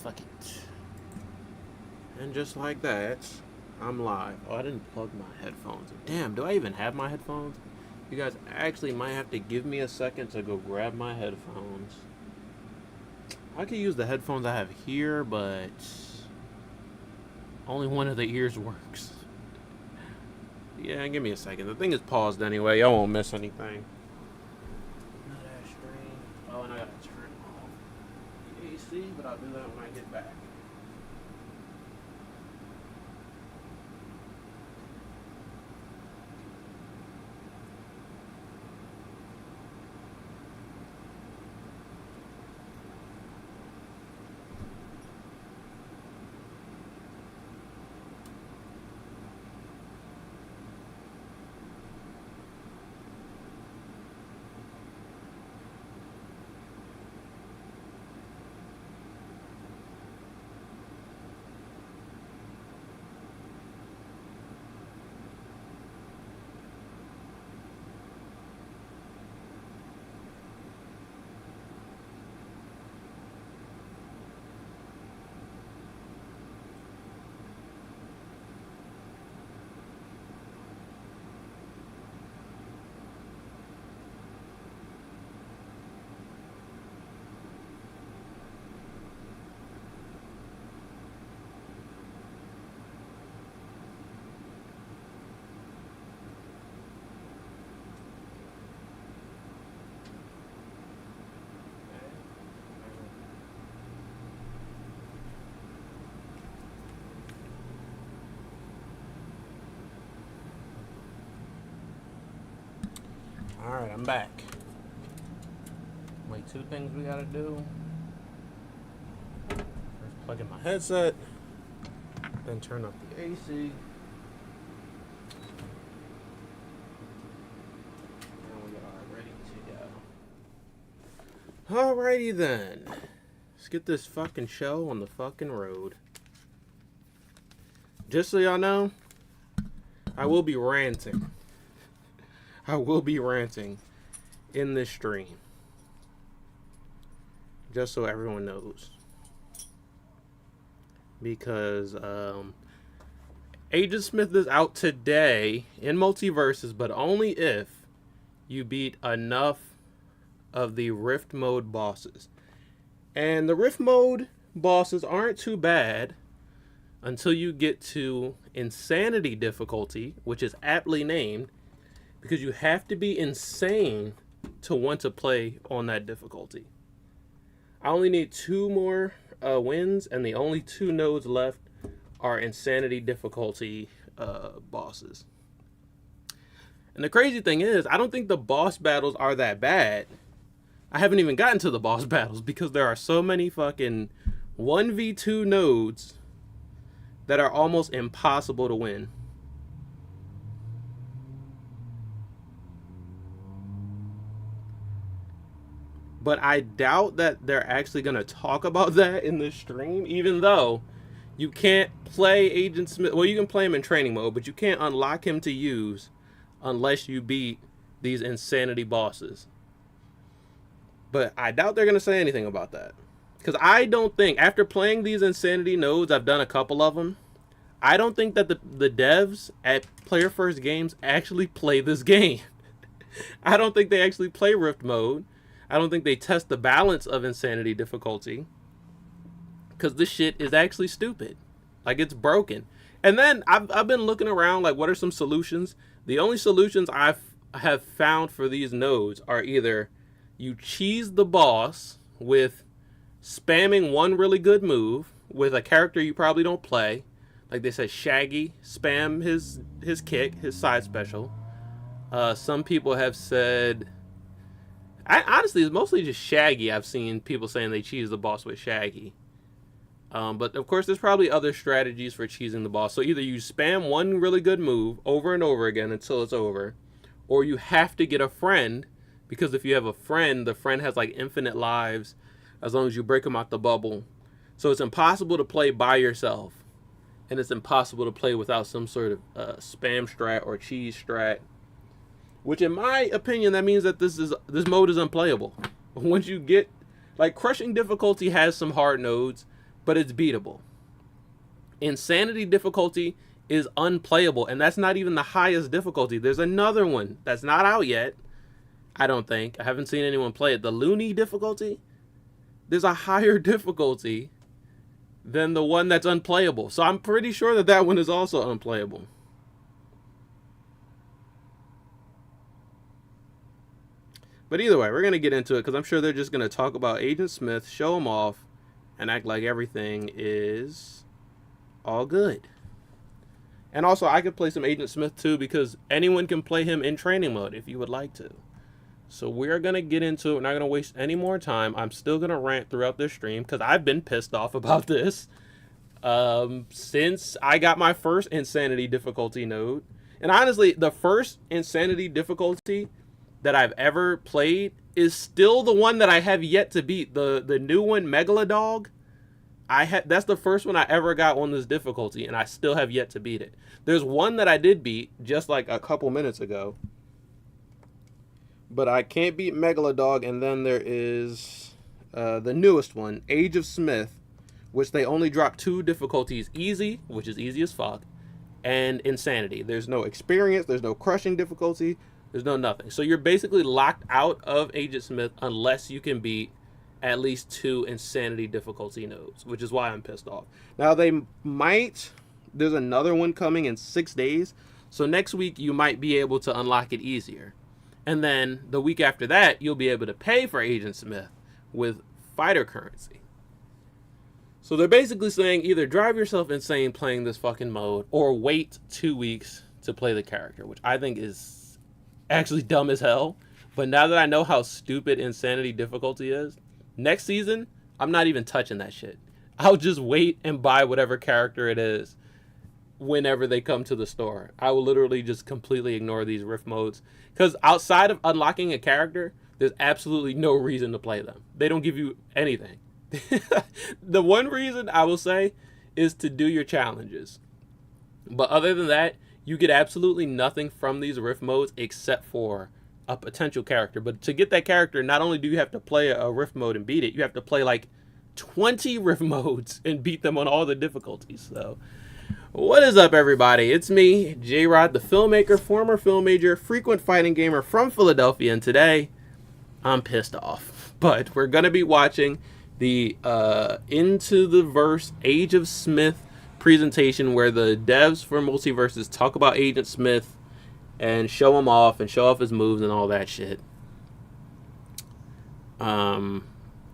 fuck it. And just like that, I'm live. Oh, I didn't plug my headphones. Damn, do I even have my headphones? You guys actually might have to give me a second to go grab my headphones. I could use the headphones I have here, but only one of the ears works. Yeah, give me a second. The thing is paused anyway. I won't miss anything. Oh, and I gotta turn off the AC, but I'll do that when I get back. Alright, I'm back. Wait, two things we gotta do. First, plug in my headset, then turn up the AC. And we are ready to go. Alrighty then. Let's get this fucking show on the fucking road. Just so y'all know, I will be ranting. I will be ranting in this stream. Just so everyone knows. Because Agent Smith is out today in Multiversus, but only if you beat enough of the Rift Mode bosses. And the Rift Mode bosses aren't too bad until you get to Insanity difficulty, which is aptly named, because you have to be insane to want to play on that difficulty. I only need 2 more wins, and the only 2 nodes left are Insanity difficulty bosses. And the crazy thing is, I don't think the boss battles are that bad. I haven't even gotten to the boss battles because there are so many fucking 1v2 nodes that are almost impossible to win. But I doubt that they're actually going to talk about that in this stream, even though you can't play Agent Smith. Well, you can play him in training mode, but you can't unlock him to use unless you beat these Insanity bosses. But I doubt they're going to say anything about that. Because I don't think, after playing these Insanity nodes, I've done a couple of them, I don't think that the devs at Player First Games actually play this game. I don't think they actually play Rift Mode. I don't think they test the balance of Insanity difficulty. Because this shit is actually stupid. Like, it's broken. And then I've been looking around, like, what are some solutions? The only solutions I have found for these nodes are either you cheese the boss with spamming one really good move with a character you probably don't play. Like they said, Shaggy, spam his kick, his side special. Some people have said... honestly, it's mostly just Shaggy. I've seen people saying they cheese the boss with Shaggy. But, of course, there's probably other strategies for cheesing the boss. So either you spam one really good move over and over again until it's over, or you have to get a friend, because if you have a friend, the friend has, like, infinite lives as long as you break them out the bubble. So it's impossible to play by yourself, and it's impossible to play without some sort of spam strat or cheese strat. Which, in my opinion, that means that this mode is unplayable. Once you get... Like, crushing difficulty has some hard nodes, but it's beatable. Insanity difficulty is unplayable, and that's not even the highest difficulty. There's another one that's not out yet, I don't think. I haven't seen anyone play it. The Looney difficulty, there's a higher difficulty than the one that's unplayable. So I'm pretty sure that that one is also unplayable. But either way, we're going to get into it because I'm sure they're just going to talk about Agent Smith, show him off, and act like everything is all good. And also, I could play some Agent Smith too because anyone can play him in training mode if you would like to. So we're going to get into it. We're not going to waste any more time. I'm still going to rant throughout this stream because I've been pissed off about this since I got my first Insanity difficulty node. And honestly, the first Insanity difficulty that I've ever played is still the one that I have yet to beat. The new one, Megalodog. That's the first one I ever got on this difficulty, and I still have yet to beat it. There's one that I did beat just like a couple minutes ago, but I can't beat Megalodog. And then there is the newest one, Age of Smith, which they only dropped 2 difficulties: easy, which is easy as fuck, and insanity. There's no experience, there's no crushing difficulty, there's no nothing. So you're basically locked out of Agent Smith unless you can beat at least 2 insanity difficulty nodes, which is why I'm pissed off. Now there's another one coming in 6 days. So next week you might be able to unlock it easier. And then the week after that, you'll be able to pay for Agent Smith with fighter currency. So they're basically saying either drive yourself insane playing this fucking mode or wait 2 weeks to play the character, which I think is actually dumb as hell. But now that I know how stupid insanity difficulty is, next season, I'm not even touching that shit. I'll just wait and buy whatever character it is whenever they come to the store. I will literally just completely ignore these rift modes. Because outside of unlocking a character, there's absolutely no reason to play them. They don't give you anything. The one reason I will say is to do your challenges. But other than that, you get absolutely nothing from these rift modes except for a potential character. But to get that character, not only do you have to play a rift mode and beat it, you have to play like 20 rift modes and beat them on all the difficulties. So what is up, everybody? It's me, Jrod, the filmmaker, former film major, frequent fighting gamer from Philadelphia, and today I'm pissed off. But we're gonna be watching the Into the Verse Age of Smith presentation where the devs for Multiversus talk about Agent Smith and show him off and show off his moves and all that shit. And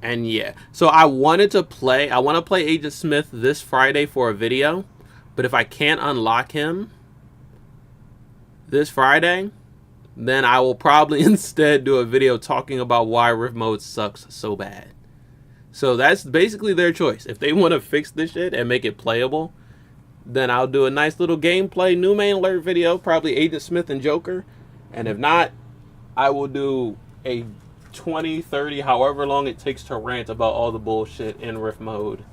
yeah, so I want to play Agent Smith this Friday for a video, but if I can't unlock him this Friday, then I will probably instead do a video talking about why Rift Mode sucks so bad. So that's basically their choice. If they want to fix this shit and make it playable, then I'll do a nice little gameplay new main alert video, probably Agent Smith and Joker. And if not, I will do a 20, 30, however long it takes to rant about all the bullshit in Rift Mode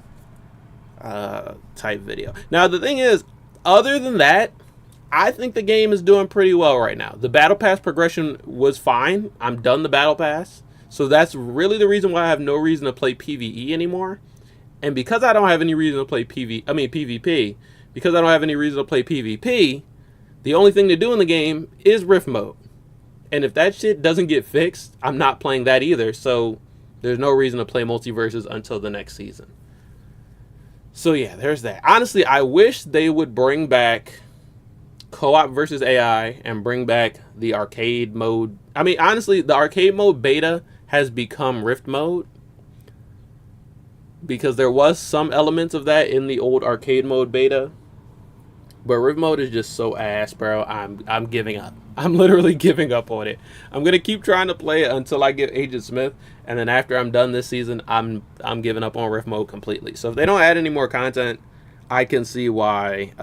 type video. Now, the thing is, other than that, I think the game is doing pretty well right now. The Battle Pass progression was fine. I'm done the Battle Pass. So that's really the reason why I have no reason to play PvE anymore. And because I don't have any reason to play PvP, because I don't have any reason to play PvP, the only thing to do in the game is Rift Mode. And if that shit doesn't get fixed, I'm not playing that either. So there's no reason to play Multiversus until the next season. So yeah, there's that. Honestly, I wish they would bring back co-op versus AI and bring back the arcade mode. I mean, honestly, the arcade mode beta has become Rift Mode, because there was some elements of that in the old arcade mode beta. But Rift Mode is just so ass, bro. I'm giving up. I'm literally giving up on it. I'm gonna keep trying to play it until I get Agent Smith, and then after I'm done this season, I'm giving up on Rift Mode completely. So if they don't add any more content, I can see why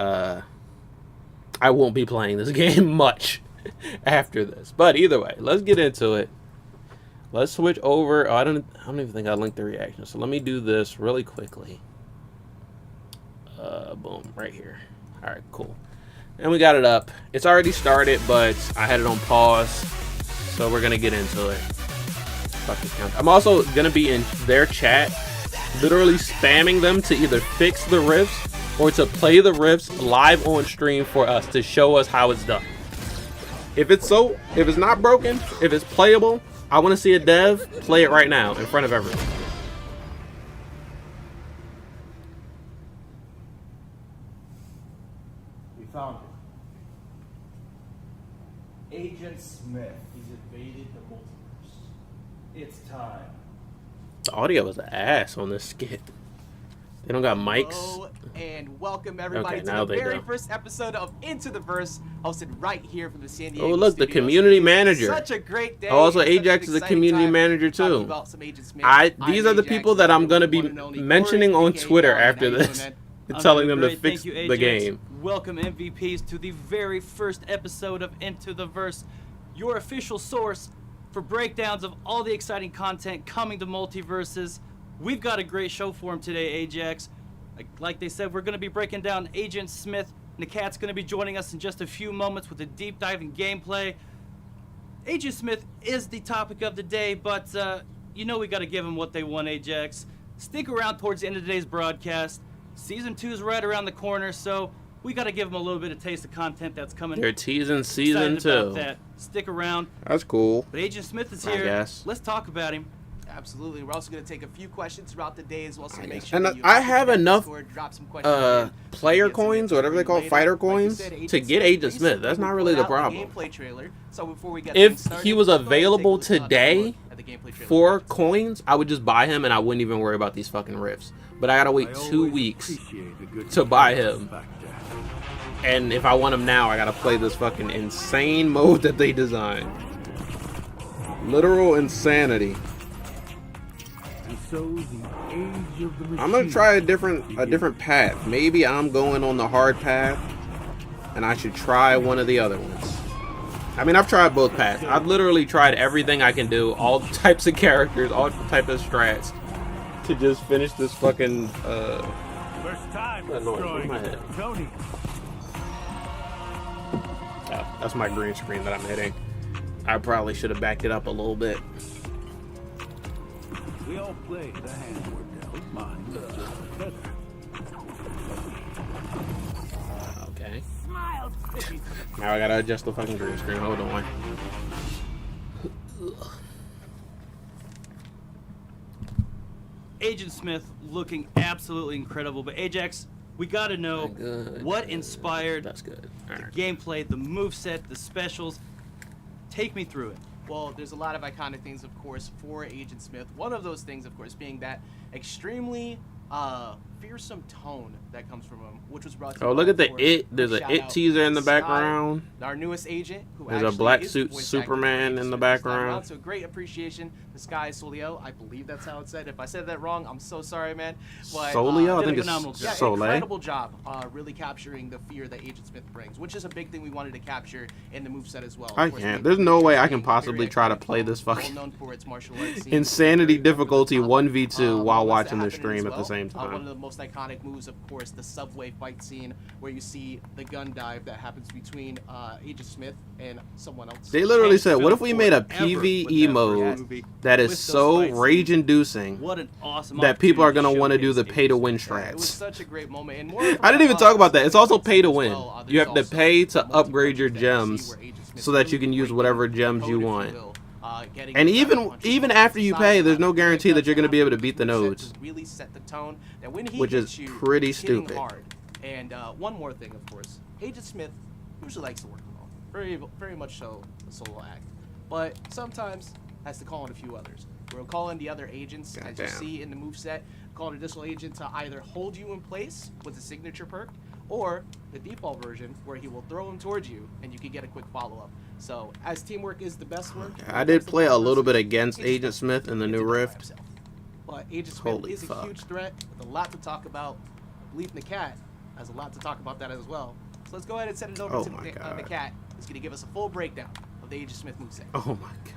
I won't be playing this game much after this. But either way, let's get into it. Let's switch over. Oh, I don't even think I linked the reaction. So let me do this really quickly. Boom, right here. All right, cool. And we got it up. It's already started, but I had it on pause. So we're gonna get into it. Fuck this count. I'm also gonna be in their chat literally spamming them to either fix the rifts or to play the rifts live on stream for us to show us how it's done. If it's not broken, if it's playable, I want to see a dev play it right now in front of everyone. We found it. Agent Smith. He's invaded the multiverse. It's time. The audio is ass on this skit. They don't got mics. Hello and welcome everybody Okay, to now the they very do. first episode of Into the Verse, hosted right here from the San Diego Oh, look, the studios. community manager. Such a great day. Oh, also, Such an Ajax is a exciting community time manager talking too. about some Agent Smith. These I'm are the Ajax, people that I'm gonna be one and only mentioning Corey, on aka Twitter Dom. after How you doing, this, man? telling them to Great. fix Thank you, the Ajax. game. Welcome MVPs to the very first episode of Into the Verse, your official source for breakdowns of all the exciting content coming to Multiverses. We've got a great show for him today, Ajax. Like they said, we're going to be breaking down Agent Smith. Nakat's going to be joining us in just a few moments with a deep dive in gameplay. Agent Smith is the topic of the day, but you know we got to give them what they want, Ajax. Stick around towards the end of today's broadcast. Season 2 is right around the corner, so we got to give them a little bit of taste of content that's coming. They're teasing season Excited about 2. that. Stick around. That's cool. But Agent Smith is I here. guess. Let's talk about him. Absolutely. We're also going to take a few questions throughout the day as well, so make guess. sure And that you I have enough, drop some questions in. player Get some coins, or whatever they call later. fighter Like you coins, said, Agent to get Agent Smith. recently That's not put really the out problem. gameplay trailer. So before we get If things started, he was let's go ahead and take a available look at today the gameplay trailer. for coins, I would just buy him and I wouldn't even worry about these fucking rifts. But I gotta wait 2 weeks to buy him. And if I want him now, I gotta play this fucking insane mode that they designed. Literal insanity. I'm gonna try a different path. Maybe I'm going on the hard path, and I should try one of the other ones. I mean, I've tried both paths. I've literally tried everything I can do, all types of characters, all types of strats, to just finish this fucking. First time What noise? Where's my head? Tony. Oh, that's my green screen that I'm hitting. I probably should have backed it up a little bit. We all play the hand we're dealt. Mine is just better. Okay. Now I gotta adjust the fucking green screen. Hold on. Agent Smith looking absolutely incredible. But Ajax, we got to know Good. what inspired That's good. All the right. gameplay, the moveset, the specials. Take me through it. Well, there's a lot of iconic things, of course, for Agent Smith. One of those things, of course, being that extremely fearsome tone that comes from him, which was brought to Oh, look at the for It. There's a shout It out teaser in the to Sky, background. our newest agent, who There's a actually black is suit voice Superman acting for in the Agent Smith this time background. around. So great appreciation to Sky Solio. I believe that's how it's said. If I said that wrong, I'm so sorry, man. But, Solio? I did a think phenomenal it's job. Soleil. incredible job really capturing the fear that Agent Smith brings, which is a big thing we wanted to capture in the moveset as well. I Of course, can't. being There's no way I can very possibly try to iconic play tone, this fucking well known for its martial arts scene. insanity Very over the difficulty top. 1v2 while Moments that watching the happen stream as at the same One of time. the most iconic moves, of course, the subway fight scene where you see the gun dive that happens between Agent Smith and someone else. They literally Can't said, what if feel we made a forever with PvE that mode movie, that with is those so fight scenes. rage-inducing What an awesome that people are going to opportunity want to do showcase the pay-to-win Yeah, it was strats? such a great moment. And more I didn't even talk about that. It's also pay to as win. well. You have to There's pay also to upgrade your multiple that you see gems where Agent Smith so that you really can use breaking whatever the gems code, you if want. will, getting And the even punches after you side pay, to there's side. no Great guarantee that you're going to be able to moveset beat the nodes. Really set the tone that when he Which hits is you, pretty he's hitting stupid. hard. And one more thing, of course, Agent Smith usually likes to work alone. Very much so a solo act. But sometimes has to call in a few others. We'll call in the other agents, as you Goddamn. see in the moveset. Call an additional agent to either hold you in place with a signature perk, or the default version where he will throw him towards you and you can get a quick follow-up. So, as teamwork is the best work. I did play a little bit against Agent Smith in the new gets it done by Rift. himself. But Agent Smith Holy is a fuck. huge threat with a lot to talk about. I believe Nakat has a lot to talk about that as well. So let's go ahead and send it over Oh to my God. Nakat, who's going to give us a full breakdown of the Agent Smith moveset. Oh my god.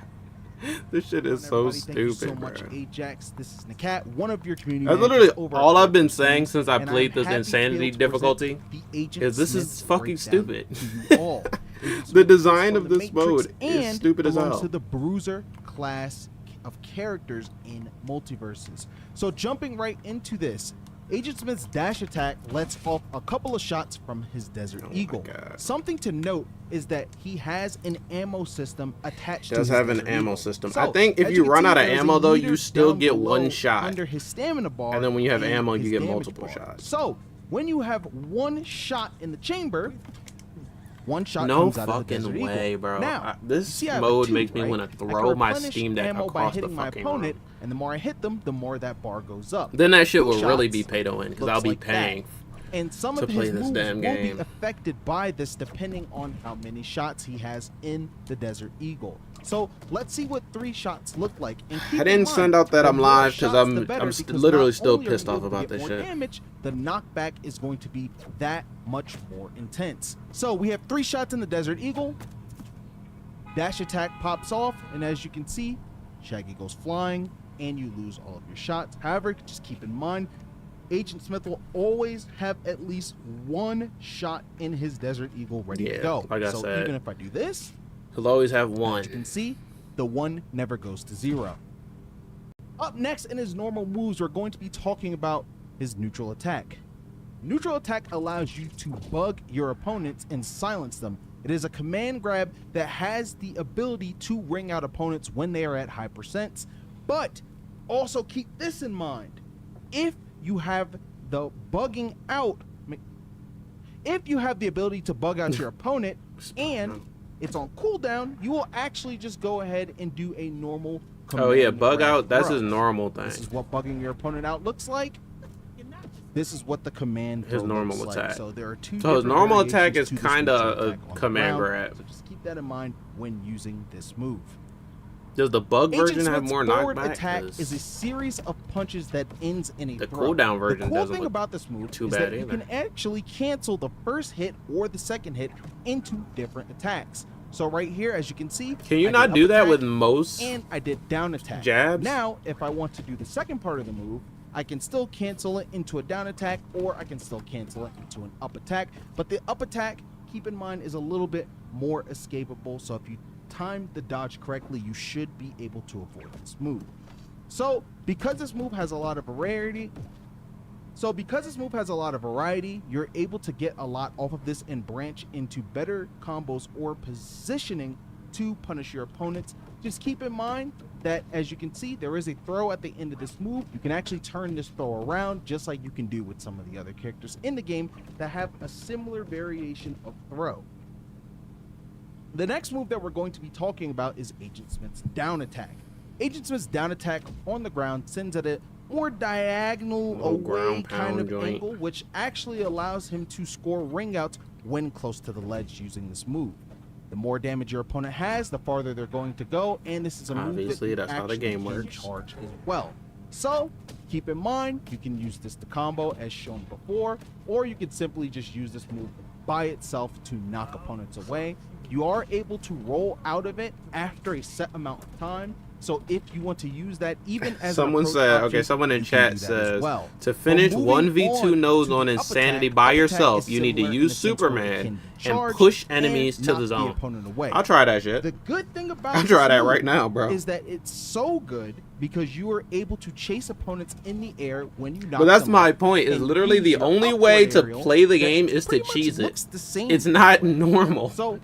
This shit is so Everybody, thank you so stupid, much, bro. Ajax. This is Nakat, one of your community That's managers literally over at all I've been Multiversus, saying since I and played I'm this happy to be insanity able to present difficulty the Agent is this is Smith fucking breakdown stupid. to you all. Agent The Smith design is of from the this Matrix mode is and stupid as belongs hell. to the Bruiser class of characters in Multiversus. So jumping right into this, Agent Smith's dash attack lets off a couple of shots from his Desert Eagle. God. Something to note is that he has an ammo system attached to Does his have an Desert ammo Eagle. system. So, I think if as you can run see, out of there's a ammo though, meter you still down get below one shot. under his stamina bar, And then when you have and ammo, his you get damage multiple bar. shots. So when you have one shot in the chamber, one shot No comes out of the Desert fucking way, Eagle. bro. Now, This you see I have a mode 2, makes me right? want I to can throw my replenish Steam Deck ammo by across the hitting my fucking opponent, room. and the more I hit them, the more that bar goes up. Then that shit 2 will really be shots pay to win because looks I'll be like that. paying. And some to of play his this moves damn will game. be affected by this depending on how many shots he has in the Desert Eagle. So let's see what 3 shots look like. And keep I in didn't mind, send out that the I'm more live 'cause shots, I'm- the better, I'm because literally not still only are pissed you off able to about get this more shit. damage, the knockback is going to be that much more intense. So we have 3 shots in the Desert Eagle. Dash attack pops off, and as you can see, Shaggy goes flying, and you lose all of your shots. However, just keep in mind, Agent Smith will always have at least 1 shot in his Desert Eagle ready to Yeah, go. like I so said. even if I do this, He'll always have one. as you can see, the 1 never goes to 0. Up next in his normal moves, we're going to be talking about his neutral attack. Neutral attack allows you to bug your opponents and silence them. It is a command grab that has the ability to ring out opponents when they are at high percents, but also keep this in mind. If you have the bugging out, if you have the ability to bug out your opponent and it's on cooldown, you will actually just go ahead and do a normal Oh yeah, command bug grab out. That's throw. his normal thing. This is what bugging your opponent out looks like. This is what the command His throw normal looks like. attack. So there are 2 So his different normal attack variations is to this kinda neutral a attack on the command ground, grab. So just keep that in mind when using this move. Does the bug Agent version have Smith's more forward knockback? attack 'Cause is a series of punches that ends in a the throw. cooldown version The cool doesn't thing look about this move too is bad that you either. can actually cancel the first hit or the second hit into different attacks. So right here, as you can see, Can you I not did do up that attack with most? and I did down attack. jabs? Now, if I want to do the second part of the move, I can still cancel it into a down attack, or I can still cancel it into an up attack. But the up attack, keep in mind, is a little bit more escapable. So if you time the dodge correctly, you should be able to avoid this move. So because this move has a lot of variety, you're able to get a lot off of this and branch into better combos or positioning to punish your opponents. Just keep in mind that, as you can see, there is a throw at the end of this move. You can actually turn this throw around just like you can do with some of the other characters in the game that have a similar variation of throw. The next move that we're going to be talking about is Agent Smith's down attack. Agent Smith's down attack on the ground sends at a more diagonal Little away ground kind pound of joint. angle, which actually allows him to score ring outs when close to the ledge using this move. The more damage your opponent has, the farther they're going to go, and this is a move Obviously, that that's how the actually game can works. charge as well. So keep in mind, you can use this to combo as shown before, or you can simply just use this move by itself to knock opponents away. You are able to roll out of it after a set amount of time. So if you want to use that, even as Someone an approach said, option, okay, someone in you can chat do that as says, well. to But finish moving 1v2 on nose to on the up insanity attack, by up attack yourself, is you need to similar in use the sense where you Superman can and charge push and enemies to knock the zone. opponent away. I'll try that shit. The good thing about I'll try this that move right now, bro. is that it's so good because you are able to chase opponents in the air when you knock But that's them my out point, is and literally use the your only upward way to aerial play the that game is to pretty much cheese it. looks the same It's this not way. normal. So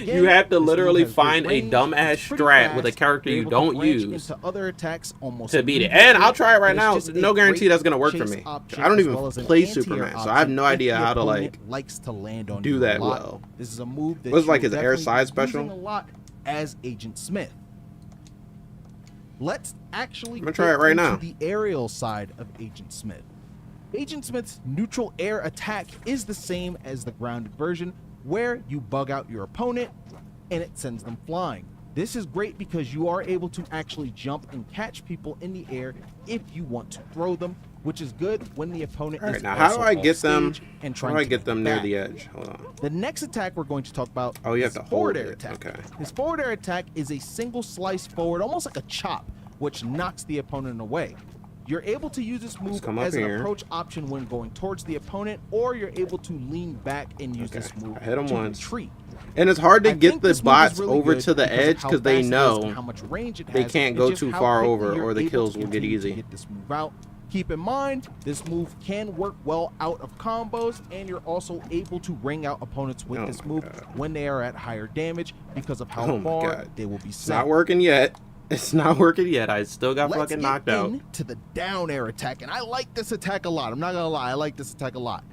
You have to this move literally has great find a range, dumbass it's pretty strat with a fast, character you're you able to don't branch use into other attacks almost to beat it. immediately, And I'll try it right and now. it's just a No guarantee great that's gonna work for chase me. option I don't as even well as an play anti-air Superman, so I have no option if idea the how to opponent likes to land on do you a that lot. well. This is a move that What's like you'll his air definitely side be special? using a lot as Agent Smith. Let's actually I'm gonna try it right into now. the aerial side of Agent Smith. Agent Smith's neutral air attack is the same as the grounded version, where you bug out your opponent and it sends them flying. This is great because you are able to actually jump and catch people in the air if you want to throw them, which is good when the opponent All right, is now how also do I off get them? stage and How trying do I to get make them it near back. the edge? Hold on. The next attack we're going to talk about Oh, you have is to hold forward air it. attack. Okay. His forward air attack is a single slice forward, almost like a chop, which knocks the opponent away. You're able to use this move come up as an here. approach option when going towards the opponent, or you're able to lean back and use Okay, this move I hit him to once. retreat. And it's hard to I get think the this move is bots really over good to the because of edge how because they fast it is and know how much range it they has, can't and go just too how far quickly over you're or the able kills to will get continue to easy. get this move out. Keep in mind, this move can work well out of combos, and you're also able to ring out opponents with Oh this my move God. when they are at higher damage because of how Oh my far God. they will be It's sent. not working yet. It's not working yet. I still got Let's fucking get knocked out. into the down air attack, and I like this attack a lot. I'm not gonna lie, I like this attack a lot.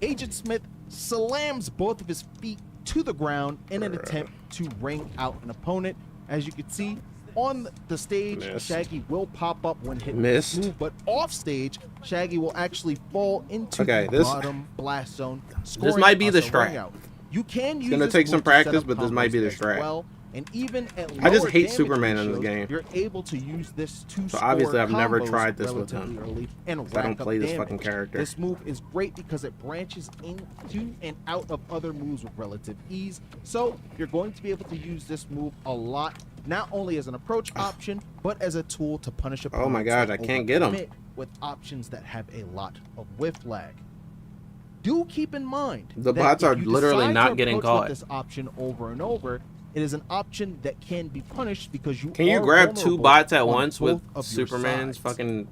Agent Smith slams both of his feet to the ground in an attempt to ring out an opponent. As you can see on the stage, Missed. Shaggy will pop up when hit Missed. this move, but off stage, Shaggy will actually fall into Okay, the this- bottom blast zone. This might be scoring the us a ring strat. out. You can use gonna this take move some to set practice, up but this might be combos the as strat. well, and even at I just lower hate damage Superman in this ratios, game. You're able to use this to So obviously score I've never combos tried this with relatively him, early and I don't rack up play this damage. fucking character. This move is great because it branches into and out of other moves with relative ease. So you're going to be able to use this move a lot, not only as an approach option, but as a tool to punish opponents. Oh my God, that I can't get 'em. overcommit with options that have a lot of whiff lag. Do keep in mind The that bots if are you literally decide not to getting approach with caught. this option over and over, it is an option that can be punished because you Can you are grab two vulnerable bots at on once with both of your Superman's sides. fucking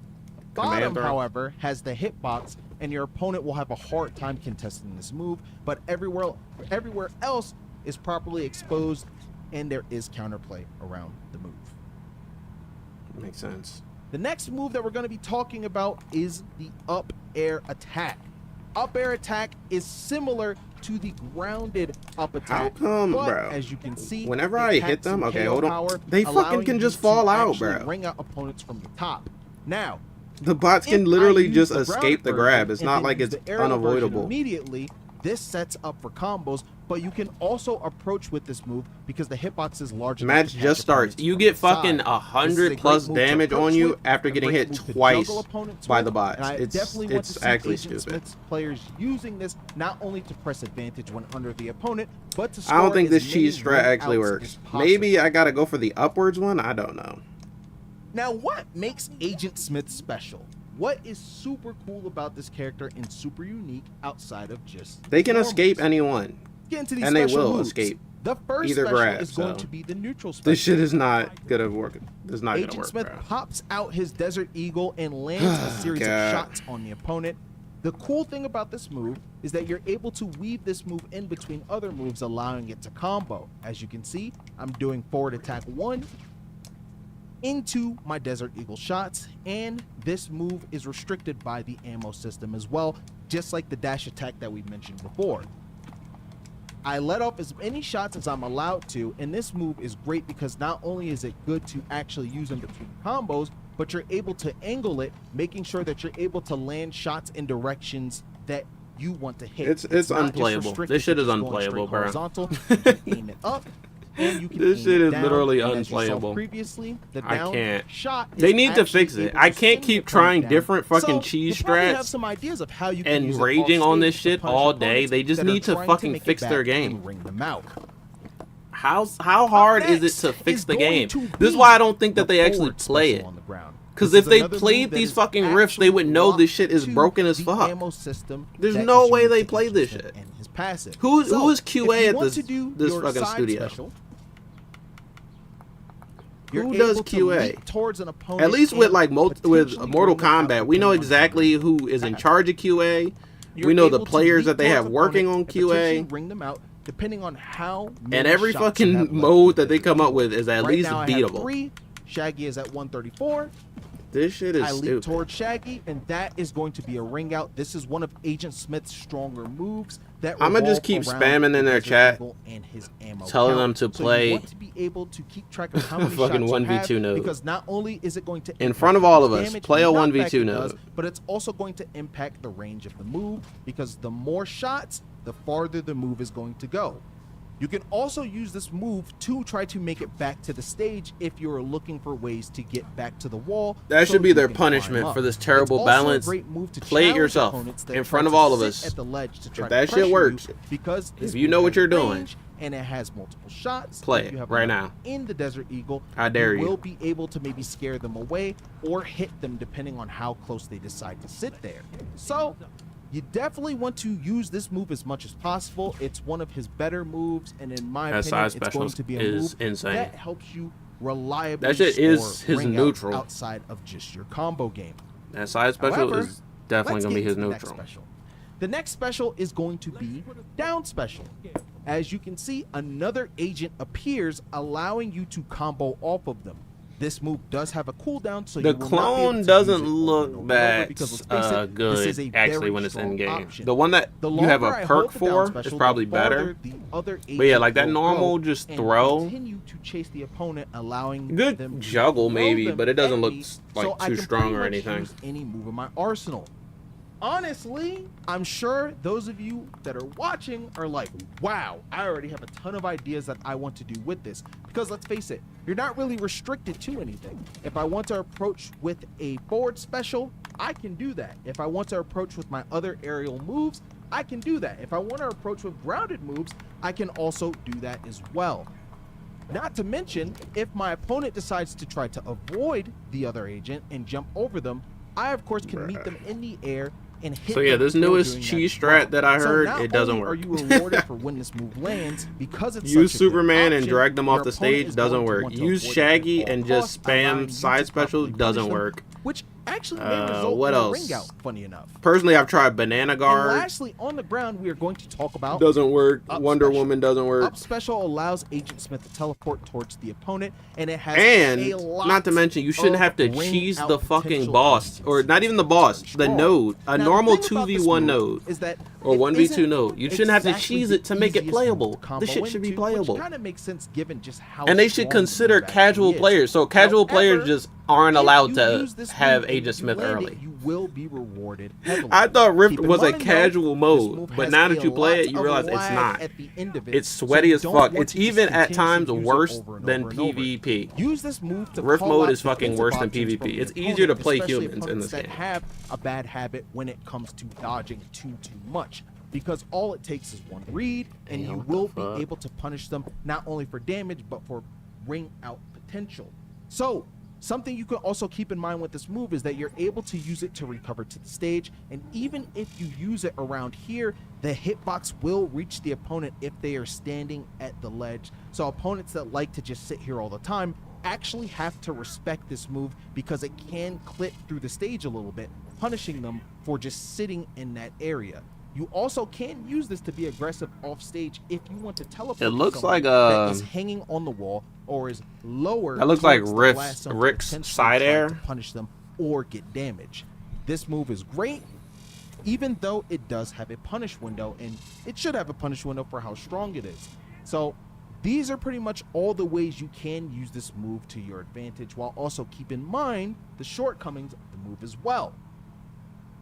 Bottom, command throw? however, has the hitbox, and your opponent will have a hard time contesting this move, but everywhere else is properly exposed, and there is counterplay around the move. Makes sense. The next move that we're going to be talking about is the up air attack. Up air attack is similar to the grounded up attack. How come, but bro? as you can see, Whenever it I hit packs them, some okay, KO hold on. power, They fucking allowing can you just to fall out, actually bro. Ring out opponents from the top. Now, The bots can if literally I use just the escape the grounded grab. version It's and not then like use it's the aerial version unavoidable. Immediately, this sets up for combos, but you can also approach with this move because the hitbox is large enough Match to catch just starts. opponents You from get the side. fucking This is a 100 great plus move to damage approach on you with, after a getting great hit move to twice juggle opponents by with, the bots. and I definitely want to It's see actually Agent stupid. Smith's players using this not only to press advantage when under the opponent, but to I score don't think as this many cheese strat actually run-outs works. as possible. Maybe I gotta go for the upwards one. I don't know. Now, what makes Agent Smith special? What is super cool about this character and super unique outside of just They can normal? escape anyone. Get into these and they special will moves. escape The first either special grab, is going so to be the neutral special. This shit is not gonna work. It's not gonna Agent work, Smith bro. pops out his Desert Eagle and lands a series of God. shots on the opponent. The cool thing about this move is that you're able to weave this move in between other moves, allowing it to combo. As you can see, I'm doing forward attack 1 into my Desert Eagle shots, and this move is restricted by the ammo system as well, just like the dash attack that we mentioned before. I let off as many shots as I'm allowed to, and this move is great because not only is it good to actually use in between combos, but you're able to angle it, making sure that you're able to land shots in directions that you want to hit. It's not just unplayable. restricted This shit to is just going unplayable, straight bro. horizontal. You can aim it up, and you can This aim shit it is down, literally and as you saw unplayable. Previously, the I down can't. shot is They need to actually fix it. able I to can't send keep the trying opponent down. different fucking So, cheese you probably have strats some ideas of how you can and use it raging on offstage this to shit punish all day. opponents They just that are need to trying fucking make it fix their back and game. ring them out. How hard is it Next to fix is the going game? to This is be why I don't think that the they actually forward play special it. on the ground. Because This if is they another played move that these is fucking riffs, they would actually know this shit is locked broken to as the fuck. ammo system There's that no is way unique they to play Agent this Smith shit. and his passive. Who is So, QA if you at want this to do this your fucking side studio? special, you're Who does able to QA? leap towards an opponent At least with and like with potentially Mortal bring them out Kombat, we know depending on exactly how who is in fast. charge of QA. You're We know the able to players leap that they have towards working on opponents and potentially QA. ring them out depending on how And many every shots you have fucking left mode in that they the come up field. with is at Right least now I have beatable. 3. Shaggy is at 134. This shit is I leap stupid. towards Shaggy, and that is going to be a ring out. This is one of Agent Smith's stronger moves. That I'ma just revolve keep around spamming in the their Desert chat, Eagle and his ammo telling count. them to So play you want to be able to keep track of how many fucking shots you 1v2 have, node. because not only is it going to In impact front of all the of us, damage play a and 1v2 knockback it does, node. but it's also going to impact the range of the move, because the more shots, the farther the move is going to go. You can also use this move to try to make it back to the stage if you're looking for ways to get back to the wall. That so should be you their can climb punishment up. for this terrible It's also a balance. great move to Play it challenge yourself opponents that in try front of to all of sit us. at the ledge to try If to that shit pressure you, works, because this if you move know what has you're doing, range and it has multiple shots, play like it you have right enough now. in the Desert Eagle, I dare you. will be able to maybe scare them away or hit them depending on how close they decide to sit there. So You definitely want to use this move as much as possible. It's one of his better moves, and in my That opinion, side it's going special to be a is move insane. that helps you reliably That shit is score his ring neutral. outs outside of just your combo game. That side special However, is definitely let's gonna be get his into the next neutral. special. The next special is going to be down special. As you can see, another agent appears, allowing you to combo off of them. This move does have a cooldown, so The you will not be able clone to doesn't use it over look and over and over that because let's face it, this is a good actually very when it's strong in game. option. The one that The you have longer a I perk hold the down for special, is the probably farther better. the other But yeah, agent like that will normal go just and throw. continue to chase the opponent, allowing them Good to juggle throw maybe, them but it doesn't at look me, like so I too can strong pretty or much anything. use any move in my arsenal. Honestly, I'm sure those of you that are watching are like, wow, I already have a ton of ideas that I want to do with this. Because let's face it, you're not really restricted to anything. If I want to approach with a forward special, I can do that. If I want to approach with my other aerial moves, I can do that. If I want to approach with grounded moves, I can also do that as well. Not to mention, if my opponent decides to try to avoid the other agent and jump over them, I of course can meet them in the air and hit So yeah, them this while newest doing cheese as well. strat that I So heard, not it doesn't only work. Are you rewarded for when this move lands because it's Use such a good Superman and option, drag them off your the opponent stage, is doesn't going to work. want to Use avoid it Shaggy at all and just costs, allowing you spam to side specials, properly doesn't punish them, work. which actually may result What in a else? ring out, funny enough. Personally, I've tried Banana And Guard. lastly, on the ground, we are going to talk about Doesn't work. Up Wonder special. Woman doesn't work. Up special allows Agent Smith to teleport towards the opponent, and it has And a lot not to mention, you shouldn't of have to ring cheese out the fucking potential boss, agents. or not even the boss, It's the strong. node. A Now, the normal thing about this 2v1 move node. is that Or it 1v2 isn't node. You shouldn't have to exactly cheese the it to make it easiest playable. move to combo This shit should be into, playable. Which kind of makes sense given just how And they should strong the consider move actually casual is. players. So casual players However, just aren't if allowed you to use this have move and Agent you Smith land early. it, you will be rewarded heavily. I thought Rift Keep in was a mind, though, casual this mode, move but has now a that you play it, lot you of realize it's lag not. at the end of it, It's so sweaty you as don't fuck. want It's to just even at continuously times use it worse over and than over and over. PvP. Use this move to Rift call mode out is fucking defensive worse than options from PvP. the It's opponent, easier to play especially humans in opponents this that game. have a bad habit when it comes to dodging too much. Because all it takes is one read, and Damn, you what the will fuck? be able to punish them not only for damage, but for ring out potential. So, something you can also keep in mind with this move is that you're able to use it to recover to the stage, and even if you use it around here, the hitbox will reach the opponent if they are standing at the ledge. So opponents that like to just sit here all the time actually have to respect this move because it can clip through the stage a little bit, punishing them for just sitting in that area. You also can use this to be aggressive off stage if you want to teleport. It looks someone like, that is hanging on the wall or is lower. That looks like towards the Rift's- glass zone to Rick's potentially side try air. to punish them or get damage. This move is great, even though it does have a punish window, and it should have a punish window for how strong it is. So these are pretty much all the ways you can use this move to your advantage, while also keep in mind the shortcomings of the move as well.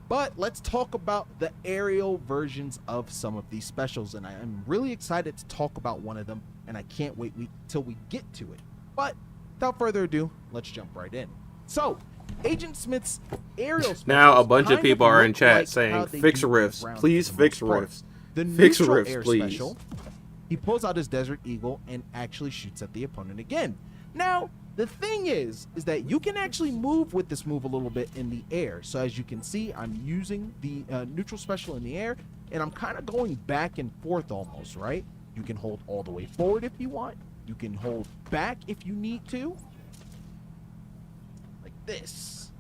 But let's talk about the aerial versions of some of these specials, and I am really excited to talk about one of them, and I can't wait till we get to it. But without further ado, let's jump right in. So, Agent Smith's aerial specials Now a bunch of kind people are in look chat like saying, how they "Fix do rifts, around please for the fix most part. rifts, The fix neutral rifts, air please." special, he pulls out his Desert Eagle and actually shoots at the opponent again. Now, the thing is that you can actually move with this move a little bit in the air. So as you can see, I'm using the neutral special in the air, and I'm kind of going back and forth almost, right? You can hold all the way forward if you want. You can hold back if you need to. Like this.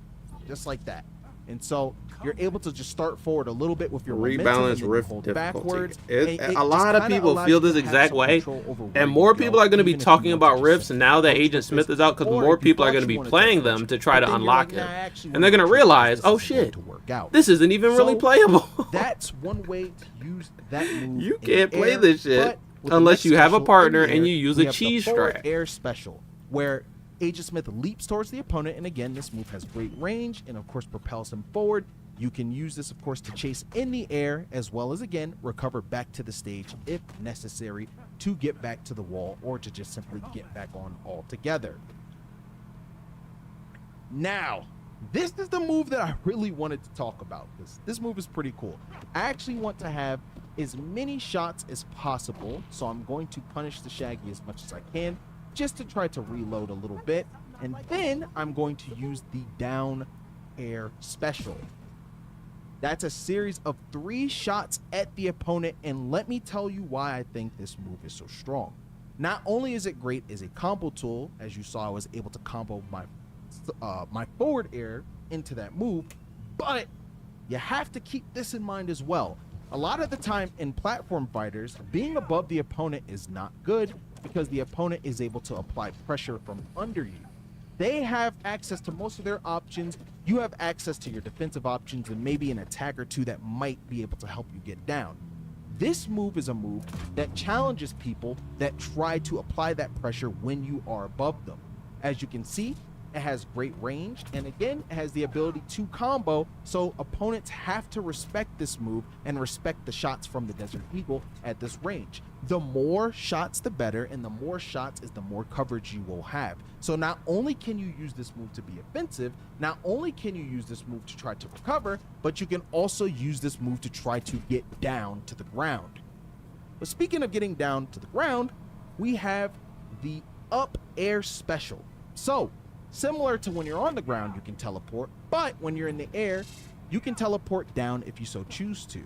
Just like that. And so you're able to just start forward a little bit with your momentum, Rebalance and then you rift hold difficulty. backwards. It- And it a lot just of kinda people allows feel you this to have exact some way, control over where and you more go, people are going to be even if you talking want about to rifts just now that approach Agent with Smith this, is out, because or more if you people are thought going to you be wanted playing approach, them to try but to then you're unlock like, "Nah, I it, actually and they're wanna going to approach this, realize, this oh isn't going shit, to work out." this isn't even really So, playable. That's one way to use that move. You in can't play air, this shit but with the unless next you have a special in partner the and air, you use we a have the cheese forward strat. air special, where Agent Smith leaps towards the opponent, and again, this move has great range and of course propels him forward. You can use this, of course, to chase in the air, as well as, again, recover back to the stage if necessary to get back to the wall or to just simply get back on altogether. Now, this is the move that I really wanted to talk about, because this move is pretty cool. I actually want to have as many shots as possible, so I'm going to punish the Shaggy as much as I can, just to try to reload a little bit, and then I'm going to use the down air special. That's a series of 3 shots at the opponent, and let me tell you why I think this move is so strong. Not only is it great as a combo tool, as you saw I was able to combo my forward air into that move, but you have to keep this in mind as well. A lot of the time in platform fighters, being above the opponent is not good because the opponent is able to apply pressure from under you. They have access to most of their options. You have access to your defensive options and maybe an attack or two that might be able to help you get down. This move is a move that challenges people that try to apply that pressure when you are above them. As you can see, it has great range, and again, it has the ability to combo, so opponents have to respect this move and respect the shots from the Desert Eagle at this range. The more shots, the better, and the more shots is the more coverage you will have. So not only can you use this move to be offensive, not only can you use this move to try to recover, but you can also use this move to try to get down to the ground. But speaking of getting down to the ground, we have the up air special. So similar to when you're on the ground, you can teleport, but when you're in the air, you can teleport down if you so choose to.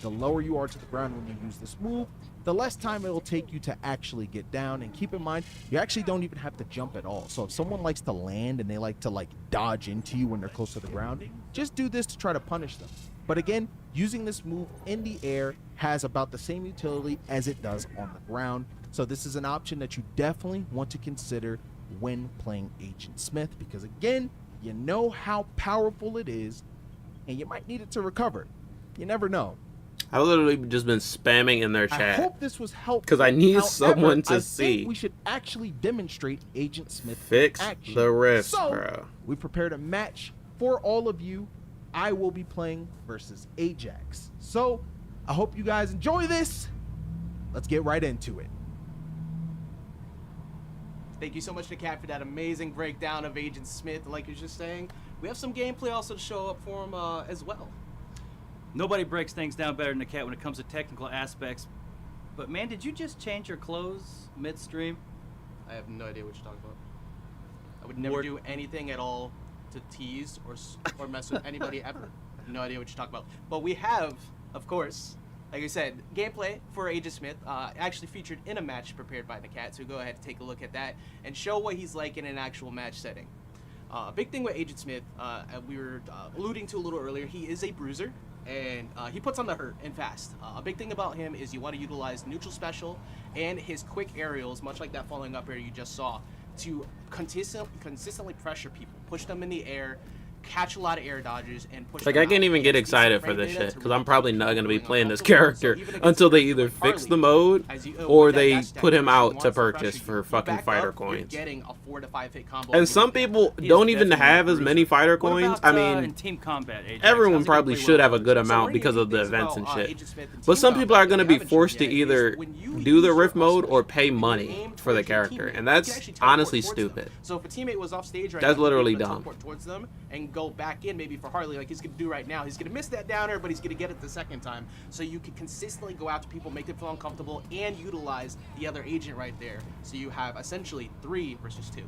The lower you are to the ground when you use this move, the less time it will take you to actually get down. And keep in mind, you actually don't even have to jump at all. So if someone likes to land and they like to dodge into you when they're close to the ground, just do this to try to punish them. But again, using this move in the air has about the same utility as it does on the ground. So this is an option that you definitely want to consider when playing Agent Smith, because again, you know how powerful it is and you might need it to recover. You never know. I've literally just been spamming in their I chat hope this was helpful because I need However, someone to I see. think we should actually demonstrate Agent Smith Fix action. the rifts, So, bro. we prepared a match for all of you. I will be playing versus Ajax. So I hope you guys enjoy this. Let's get right into it. Thank you so much to Kat for that amazing breakdown of Agent Smith. Like you were just saying, we have some gameplay also to show up for him as well. Nobody breaks things down better than the cat when it comes to technical aspects. But man, did you just change your clothes midstream? I have no idea what you're talking about. I would never do anything at all to tease or mess with anybody ever. I have no idea what you're talking about. But we have, of course, like I said, gameplay for Agent Smith, actually featured in a match prepared by the cat. So go ahead and take a look at that and show what he's like in an actual match setting. A big thing with Agent Smith, we were alluding to a little earlier, he is a bruiser. And he puts on the hurt and fast. A big thing about him is you want to utilize neutral special and his quick aerials, much like that following up air you just saw, to consistently pressure people, push them in the air, catch a lot of air dodges, and push Like, them I can't out. even get He excited uses for this frame data shit to because really I'm probably keep not going to be people playing this uncomfortable. So character even against until they a character either like fix Harley, the mode as you- or with that they dash attack put him where she out wants to to pressure purchase you. for You fucking back fighter up, you're coins. getting a 4 to 5 hit combo. And some people He is don't even definitely have a as many bruiser. fighter What coins. about, I in mean, team combat, Ajax? everyone How's he probably gonna play should well have a with good this? So amount one of the because of the unique things events and about, shit. Agent Smith and But Team some people Combat are going to that be we haven't forced to shown yet is either when you do use the your rift up mode or smash, pay you money aim for the towards your character, teammate. and You that's can actually teleport honestly towards them. stupid. So if a teammate was off stage right That's now, literally you're gonna dumb. teleport towards them and go back in, maybe for Harley, like he's gonna do right now. He's gonna miss that downer, but he's gonna get it the second time. So you can consistently go out to people, make them feel uncomfortable, and utilize the other agent right there. So you have essentially 3 versus 2.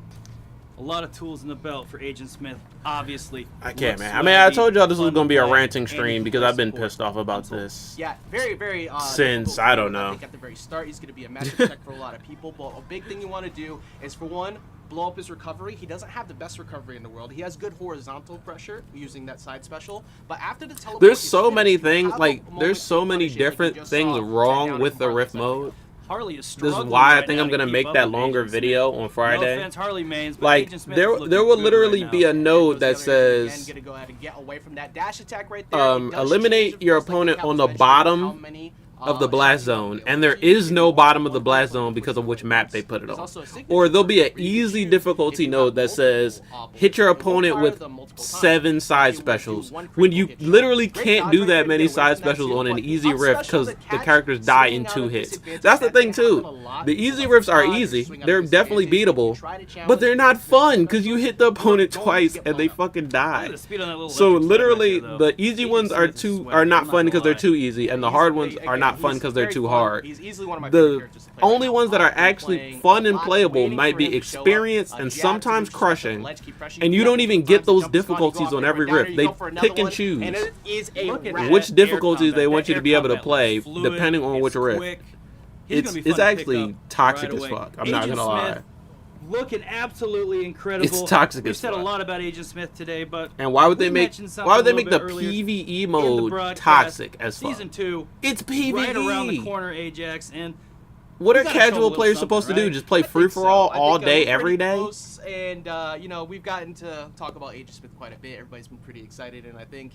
A lot of tools in the belt for Agent Smith, obviously. I can't, Looks man. I mean, I sweaty, told y'all this was fun going to be a play, ranting and stream he because plays I've been support. pissed off about I'm sold. this. Yeah, very, very. Since, difficult I don't game. know. I think at the very start, he's going to be a matchup check for a lot of people. But a big thing you want to do is, for one, blow up his recovery. He doesn't have the best recovery in the world. He has good horizontal pressure using that side special. But after the teleport, There's is so finished, many you things, have a like, moment there's to so many punish it, like you different just things saw Ted wrong down with in the Harley rift a second ago. mode. Harley is This is struggling why I right think now I'm to going to keep make up that with longer Agent Smith. video on No Friday. offense, Harley mains, but Like, Agent Smith there is looking will good literally right be a now. note that And says, gonna go ahead and get away from that dash attack right there. It does eliminate change, your of course, like opponent Kat on was the mentioning, bottom how many, of the blast zone, and there is no bottom of the blast zone because of which map they put it on. Or there'll be an easy difficulty node that says, hit your opponent with 7 side specials, when you literally can't do that many side specials on an easy rift because the characters die in 2 hits. That's the thing too. The easy rifts are easy, they're definitely beatable, but they're not fun because you hit the opponent twice and they fucking die. So literally, the easy ones are not fun because they're too easy, and the hard ones are not not fun he's because they're very too fun. hard. He's easily one of my favorite The characters to play right only now. ones that are I've been actually playing fun and lots, playable waiting might for be him to show up. experienced and Jax, sometimes just crushing. ledge keep pressing And you get don't up even multiple get times, those jump spawn, you go difficulties off on there every for a downer, rift. you They go for another pick and one, choose and it is a Look at wrap. that which air difficulties they combat. want you That to be air able to combat play looks fluid, depending on it's which rift. quick. He's gonna be It's fun to pick actually up toxic right as away. fuck. I'm not Agent gonna lie. Smith looking absolutely incredible. It's toxic We've as said a fuck. lot about Agent Smith today, but And why would they we make mentioned something why would they a make little the bit earlier PvE in the mode broadcast. toxic as fuck? Season 2, It's PvE. right around the corner, Ajax, and What we are gotta show 'em a casual little players something, supposed to do? right? Just play I free think for so. all I think, day, we're every pretty day? close, and you know, we've gotten to talk about Agent Smith quite a bit. Everybody's been pretty excited, and I think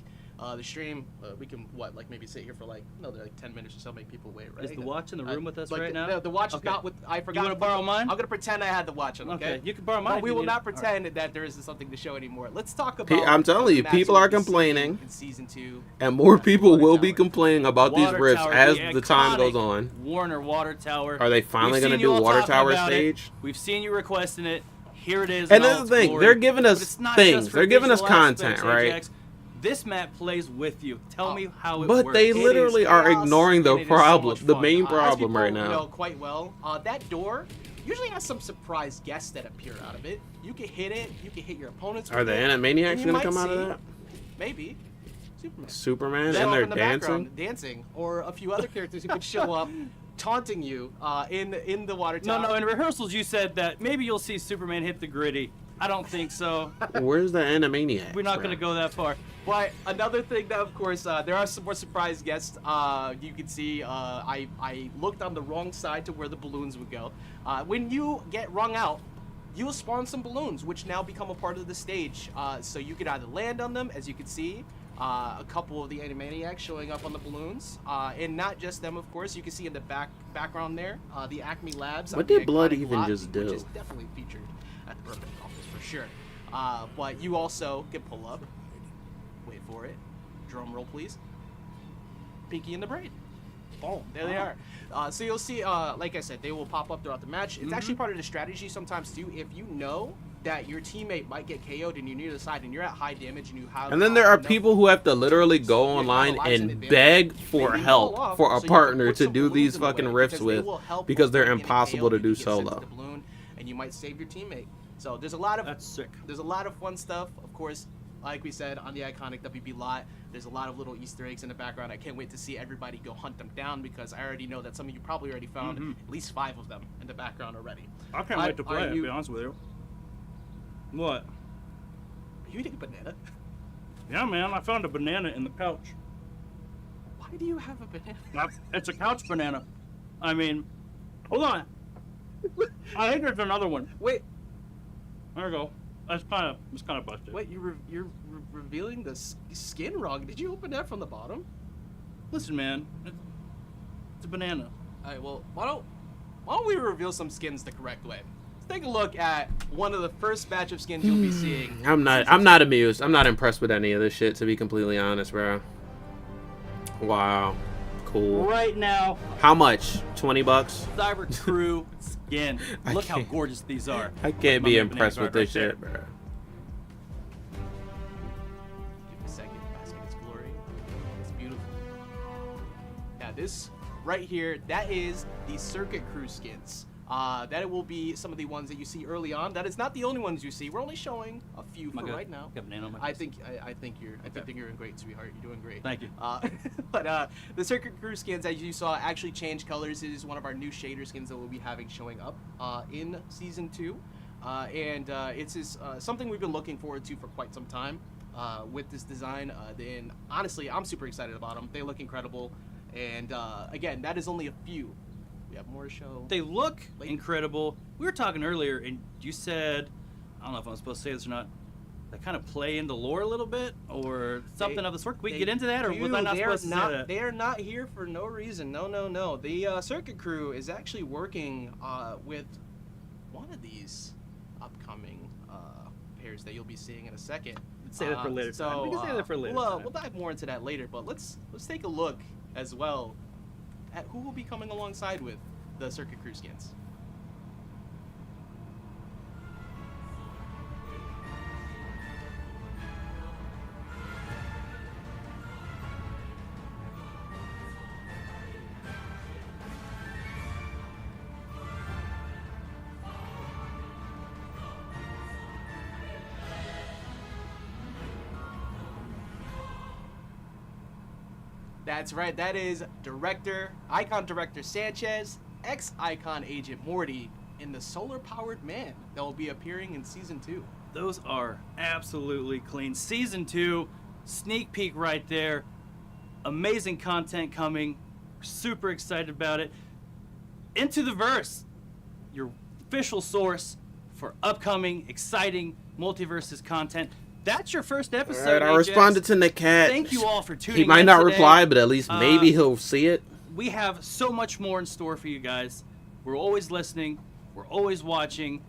the stream we can like maybe sit here for like another like 10 minutes or so, make people wait. Right? is the watch in the room with us like right the, now? The watch is Okay. not with. I forgot. wanna borrow mine? I'm gonna pretend I had the watch on. Okay. Okay, you can borrow mine. But if we you will need not it. All right. pretend that there isn't something to show anymore. Let's talk about. I'm telling you, the matches people are we'll be seeing complaining. in season 2. And more people Water will be tower. complaining about these Water rifts tower, as the the time iconic goes on. Warner Water Tower. Are they finally We've gonna seen do you all Water talking Tower about it. stage? We've seen you requesting it. Here it is. And in that's all the its thing, glory. they're giving us But it's not things. just for They're giving us visual content, aspects, right? Ajax. This map plays with you. Tell me how it But works. they It is literally are chaos, ignoring the and it is so problem, much the fun. main As problem people right now. know quite well, that door usually has some surprise guests that appear out of it. You can hit it. You can hit your opponents. Are with the it, and Animaniacs you gonna might come out of see- that? Maybe. Superman. Superman Show and up they're in the dancing? background, dancing, or a few other characters who could show up, taunting you in the water tower. No, in rehearsals you said that maybe you'll see Superman hit the gritty. I don't think so. Where's the Animaniacs? We're not bro? going to go that far. But another thing that, of course, there are some more surprise guests. You can see I looked on the wrong side to where the balloons would go. When you get wrung out, you'll spawn some balloons, which now become a part of the stage. So you could either land on them, as you can see, a couple of the Animaniacs showing up on the balloons, and not just them, of course. You can see in the background there, the Acme Labs. What on the did Blood iconic even lot, just do? Which is definitely featured at the Burbank office for sure. But you also can pull up. Wait for it. Drum roll, please. Pinky in the braid. Boom. There they are. So you'll see, like I said, they will pop up throughout the match. It's actually part of the strategy sometimes too. If you know that your teammate might get KO'd and you're near the side and you're at high damage and you have. And then there are enough- people who have to literally go Yeah, online lives in and advance. beg for Maybe help roll off for so a you can partner put to some do balloons these in the way, fucking because rifts they with will help because with they're getting a impossible KO. to do You get sent solo. the balloon, and you might save your teammate. So there's a lot of That's sick. There's a lot of fun stuff, of course. Like we said, on the iconic WB lot, there's a lot of little Easter eggs in the background. I can't wait to see everybody go hunt them down because I already know that some of you probably already found at least 5 of them in the background already. I can't wait to play it, to be honest with you. What? Are you eating a banana? Yeah, man, I found a banana in the couch. Why do you have a banana? It's a couch banana. I mean, hold on. I think there's another one. Wait, There we go. It's kind of busted. wait, you're revealing the skin wrong. Did you open that from the bottom? Listen, man, it's a banana. All right, well, why don't we reveal some skins the correct way? Let's take a look at one of the first batch of skins you'll be seeing. I'm not amused. I'm not impressed with any of this shit, to be completely honest, bro. Wow. Cool. Right now, How much? 20 bucks? Cyber Crew skin. I Look how can't- gorgeous these are. I can't My be banana impressed with guard this right shit, bro. Give it a second, bask in its glory. It's beautiful. Now this right here, that is the Circuit Crew skins. That will be some of the ones that you see early on. That is not the only ones you see. We're only showing a few for right now. Got a banana on my I face. think you're doing great, sweetheart. You're doing great. Thank you. But the Circuit Crew skins, as you saw, actually change colors. It is one of our new shader skins that we'll be having showing up in season 2, and it's something we've been looking forward to for quite some time with this design. And honestly, I'm super excited about them. They look incredible, and again, that is only a few. We have more to show. They look Like- incredible. We were talking earlier, and you said, I don't know if I'm supposed to say this or not, they kind of play into lore a little bit, or something of the sort. Can we They get into that, or was I not they supposed to are not, say that? They are not here for no reason. No. The Circuit Crew is actually working with one of these upcoming pairs that you'll be seeing in a second. Let's say that for later time. So We can say that for later time. We'll dive more into that later, but let's take a look as well at who will be coming alongside with the Circuit Crew skins. That's right. That is Icon Director Sanchez, ex-Icon Agent Morty, and the solar-powered man that will be appearing in Season 2. Those are absolutely clean. Season 2, sneak peek right there. Amazing content coming. Super excited about it. Into the Verse, your official source for upcoming, exciting Multiversus content. That's your first episode. All right, I Ajax. responded to Nick Cat. Thank you all for tuning in. He might not today. reply, but at least maybe he'll see it. We have so much more in store for you guys. We're always listening. We're always watching.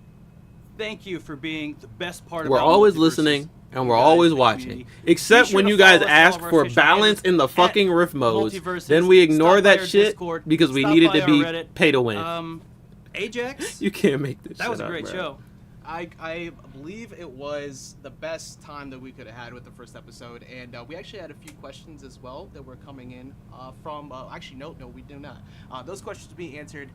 Thank you for being the best part of We're always listening and we're always watching. Except when you guys ask for balance in the fucking rift modes, then we ignore that shit because we needed to be pay to win. Ajax, You can't make this. that was a shit up, great bro. show. I believe it was the best time that we could have had with the first episode, and we actually had a few questions as well that were coming in from. Actually, no, we do not. Those questions will be answered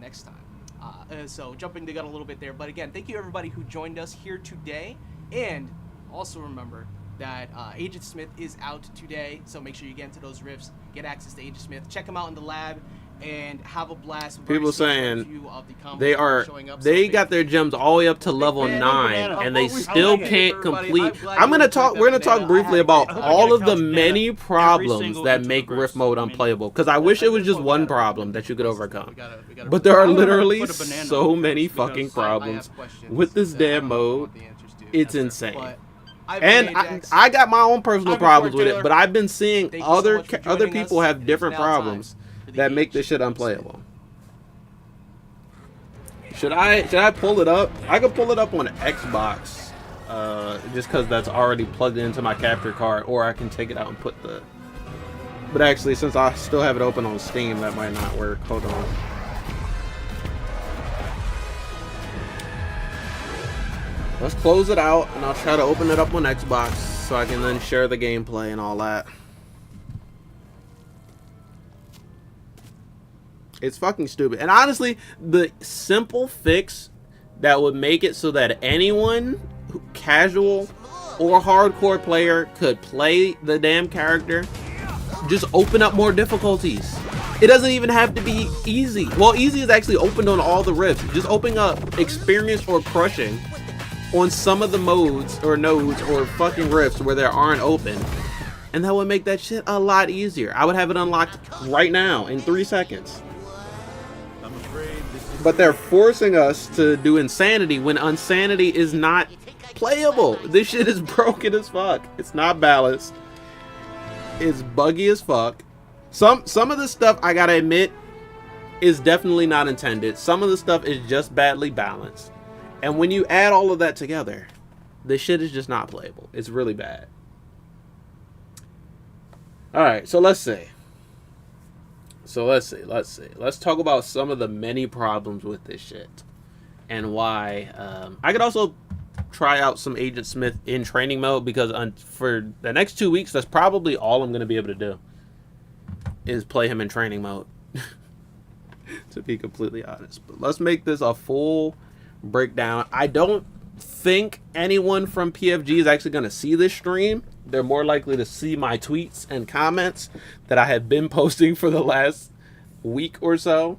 next time. So jumping the gun a little bit there, but again, thank you everybody who joined us here today, and also remember that Agent Smith is out today, so make sure you get into those rifts, get access to Agent Smith, check him out in the lab, and have a blast. We've People already seen a saying few of the combos they that are showing up, they so got their gems all the way up to level Banana, 9 banana. and they Oh, we- still I like it. can't Everybody, complete. I'm glad I'm you gonna like talk. that We're gonna talk banana. briefly I about had it. all of the Banana many every problems single that Into make the rift Verse. mode I mean, unplayable. Because I wish it was just we one gotta- problem that you could we overcome. gotta But there are I'm gonna literally put a banana so on many first because fucking I have problems questions with this that I damn don't know mode. what the answers to. It's That's insane. But I've And been I, Ajax. I got my own personal I'm problems Record with it, Taylor. but I've been seeing Thank you so other much for other joining people us. have It is different now time problems for the that make this Agent shit unplayable. Should I pull it up? I could pull it up on Xbox, just because that's already plugged into my capture card, or I can take it out and put the. But actually, since I still have it open on Steam, that might not work. Hold on. Let's close it out, and I'll try to open it up on Xbox so I can then share the gameplay and all that. It's fucking stupid. And honestly, the simple fix that would make it so that anyone, casual or hardcore player, could play the damn character, just open up more difficulties. It doesn't even have to be easy. Well, easy is actually opened on all the rifts. Just open up experience or crushing on some of the modes or nodes or fucking rifts where there aren't open. And that would make that shit a lot easier. I would have it unlocked right now in 3 seconds. But they're forcing us to do insanity when insanity is not playable. This shit is broken as fuck. It's not balanced. It's buggy as fuck. Some of the stuff, I gotta admit, is definitely not intended. Some of the stuff is just badly balanced. And when you add all of that together, this shit is just not playable. It's really bad. Alright, so let's see. Let's talk about some of the many problems with this shit. And why. I could also try out some Agent Smith in training mode, because for the next 2 weeks, that's probably all I'm going to be able to do. Is play him in training mode. To be completely honest. But let's make this a full breakdown. I don't think anyone from PFG is actually going to see this stream. They're more likely to see my tweets and comments that I have been posting for the last week or so.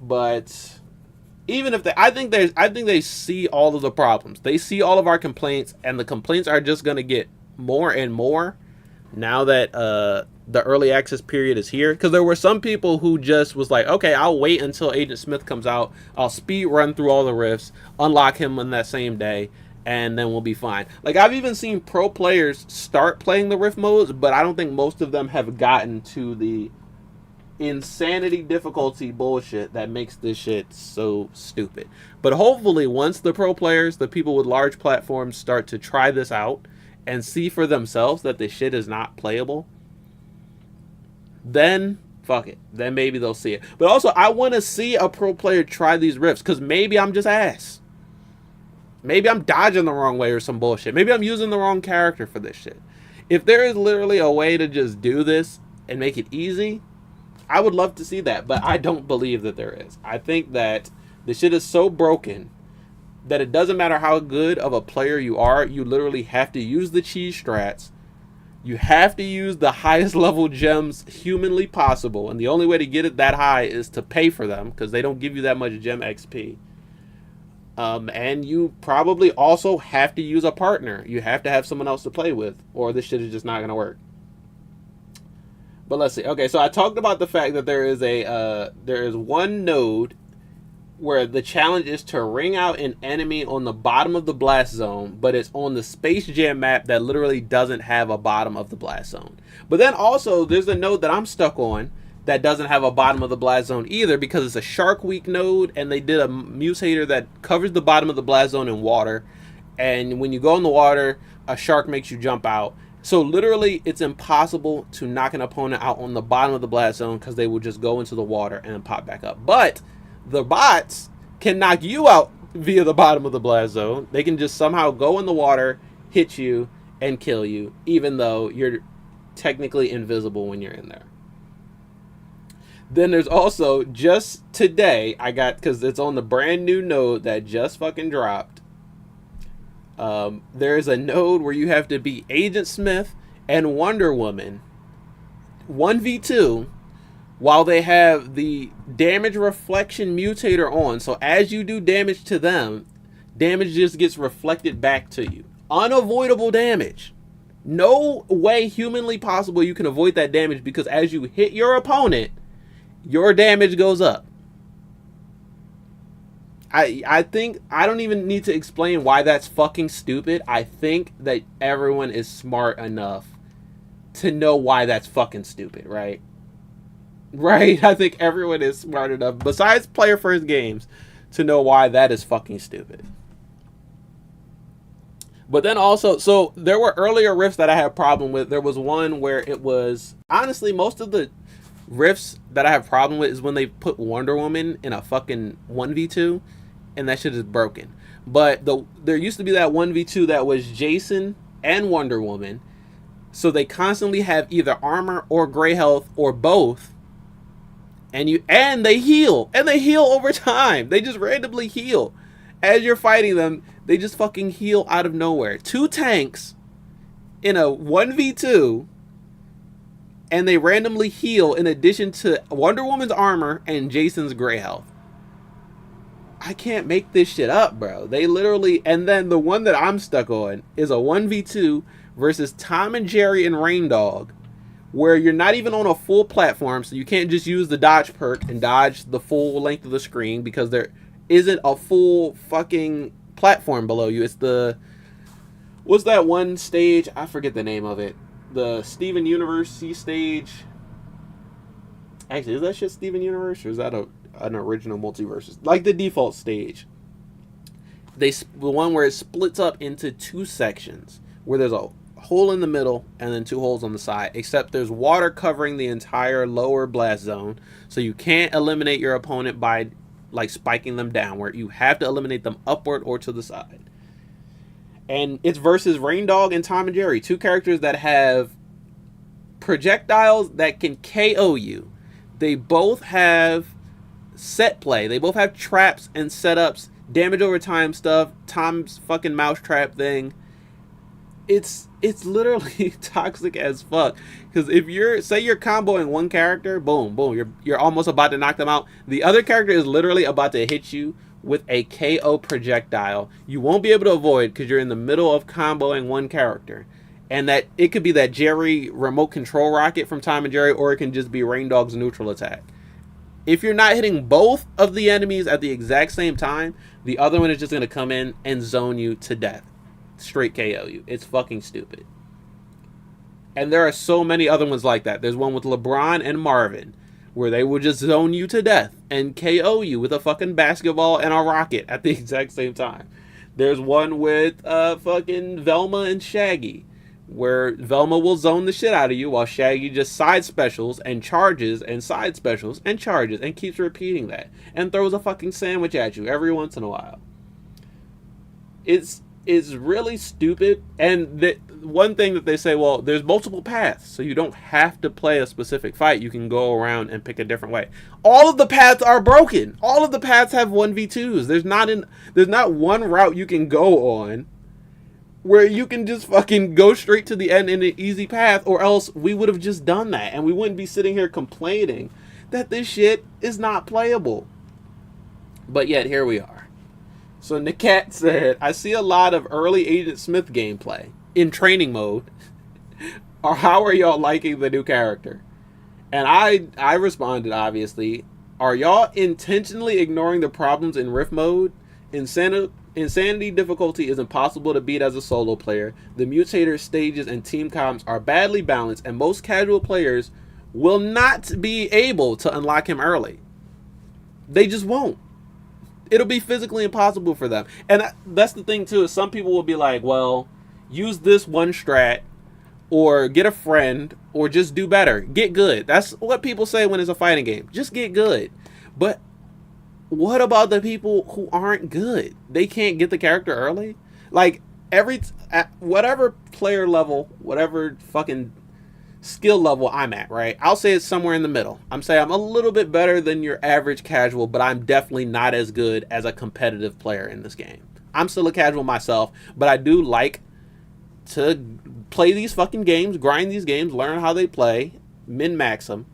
But even if I think they see all of the problems. They see all of our complaints, and the complaints are just going to get more and more now that the early access period is here. Because there were some people who just was like, okay, I'll wait until Agent Smith comes out. I'll speed run through all the rifts, unlock him on that same day, and then we'll be fine. Like, I've even seen pro players start playing the rift modes, but I don't think most of them have gotten to the insanity difficulty bullshit that makes this shit so stupid. But hopefully, once the pro players, the people with large platforms, start to try this out and see for themselves that this shit is not playable, then fuck it. Then maybe they'll see it. But also, I want to see a pro player try these rifts, because maybe I'm just ass. Maybe I'm dodging the wrong way or some bullshit. Maybe I'm using the wrong character for this shit. If there is literally a way to just do this and make it easy, I would love to see that. But I don't believe that there is. I think that the shit is so broken that it doesn't matter how good of a player you are. You literally have to use the cheese strats You have to use the highest level gems humanly possible, and the only way to get it that high is to pay for them, because they don't give you that much gem XP. And you probably also have to use a partner. You have to have someone else to play with, or this shit is just not going to work. But let's see. Okay, so I talked about the fact that there is one node where the challenge is to ring out an enemy on the bottom of the blast zone, but it's on the Space Jam map that literally doesn't have a bottom of the blast zone. But then also, there's a node that I'm stuck on that doesn't have a bottom of the blast zone either, because it's a Shark Week node, and they did a mutator that covers the bottom of the blast zone in water, and when you go in the water, a shark makes you jump out. So literally, it's impossible to knock an opponent out on the bottom of the blast zone, because they will just go into the water and then pop back up. But the bots can knock you out via the bottom of the blast zone. They can just somehow go in the water, hit you, and kill you, even though you're technically invisible when you're in there. Then there's also, just today, I got, because it's on the brand new node that just fucking dropped. There is a node where you have to beat Agent Smith and Wonder Woman 1v2 while they have the damage reflection mutator on. So as you do damage to them, damage just gets reflected back to you. Unavoidable damage. No way humanly possible you can avoid that damage, because as you hit your opponent, your damage goes up. I think I don't even need to explain why that's fucking stupid. I think that everyone is smart enough to know why that's fucking stupid, right? Right? I think everyone is smart enough, besides player first games, to know why that is fucking stupid. But then also, so there were earlier rifts that I had a problem with. There was one where it was, honestly, most of the rifts that I have a problem with is when they put Wonder Woman in a fucking 1v2, and that shit is broken. But there used to be that 1v2 that was Jason and Wonder Woman, so they constantly have either armor or gray health or both, and they heal over time. They just randomly heal as you're fighting them. They just fucking heal out of nowhere. 2 tanks in a 1v2, and they randomly heal in addition to Wonder Woman's armor and Jason's gray health. I can't make this shit up, bro. They literally, and then the one that I'm stuck on is a 1v2 versus Tom and Jerry and Rain Dog, where you're not even on a full platform, so you can't just use the dodge perk and dodge the full length of the screen, because there isn't a full fucking platform below you. It's what's that one stage? I forget the name of it. The Steven Universe stage. Actually, is that shit Steven Universe, or is that an original Multiversus? Like the default stage. The one where it splits up into 2 sections, where there's a hole in the middle and then 2 holes on the side, except there's water covering the entire lower blast zone, so you can't eliminate your opponent by like spiking them downward. You have to eliminate them upward or to the side. And it's versus Rain Dog and Tom and Jerry, 2 characters that have projectiles that can KO you. They both have set play. They both have traps and setups, damage over time stuff, Tom's fucking mousetrap thing. It's literally toxic as fuck. Because if you're comboing one character, boom, boom, you're almost about to knock them out. The other character is literally about to hit you with a KO projectile. You won't be able to avoid, because you're in the middle of comboing one character. And that it could be that Jerry remote control rocket from Tom and Jerry, or it can just be Rain Dog's neutral attack. If you're not hitting both of the enemies at the exact same time, the other one is just going to come in and zone you to death. Straight KO you. It's fucking stupid. And there are so many other ones like that. There's one with LeBron and Marvin, where they will just zone you to death and KO you with a fucking basketball and a rocket at the exact same time. There's one with fucking Velma and Shaggy, where Velma will zone the shit out of you while Shaggy just side specials and charges and side specials and charges and keeps repeating that and throws a fucking sandwich at you every once in a while. It's really stupid. And the one thing that they say, well, there's multiple paths, so you don't have to play a specific fight. You can go around and pick a different way. All of the paths are broken. All of the paths have 1v2s. There's not one route you can go on where you can just fucking go straight to the end in an easy path, or else we would have just done that and we wouldn't be sitting here complaining that this shit is not playable. But yet here we are. So Nikat said, I see a lot of early Agent Smith gameplay in training mode. Or how are y'all liking the new character? And I responded, obviously, are y'all intentionally ignoring the problems in Rift mode? Insanity difficulty is impossible to beat as a solo player. The mutator stages and team comps are badly balanced, and most casual players will not be able to unlock him early. They just won't. It'll be physically impossible for them. And that's the thing too, is some people will be like, well, use this one strat, or get a friend, or just do better. Get good. That's what people say when it's a fighting game. Just get good. But what about the people who aren't good? They can't get the character early? Like, at whatever player level, whatever fucking skill level I'm at, right? I'll say it's somewhere in the middle. I'm saying I'm a little bit better than your average casual, but I'm definitely not as good as a competitive player in this game. I'm still a casual myself, but I do like to play these fucking games, grind these games, learn how they play, min-max them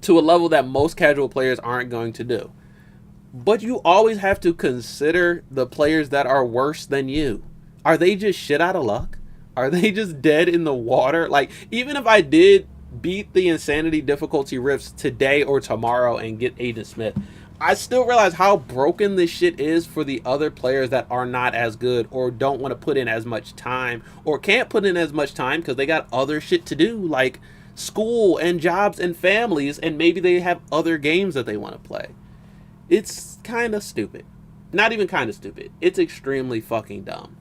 to a level that most casual players aren't going to do. But you always have to consider the players that are worse than you. Are they just shit out of luck? Are they just dead in the water? Like, even if I did beat the insanity difficulty rifts today or tomorrow and get Agent Smith, I still realize how broken this shit is for the other players that are not as good, or don't want to put in as much time, or can't put in as much time because they got other shit to do, like school and jobs and families, and maybe they have other games that they want to play. It's kind of stupid. Not even kind of stupid. It's extremely fucking dumb.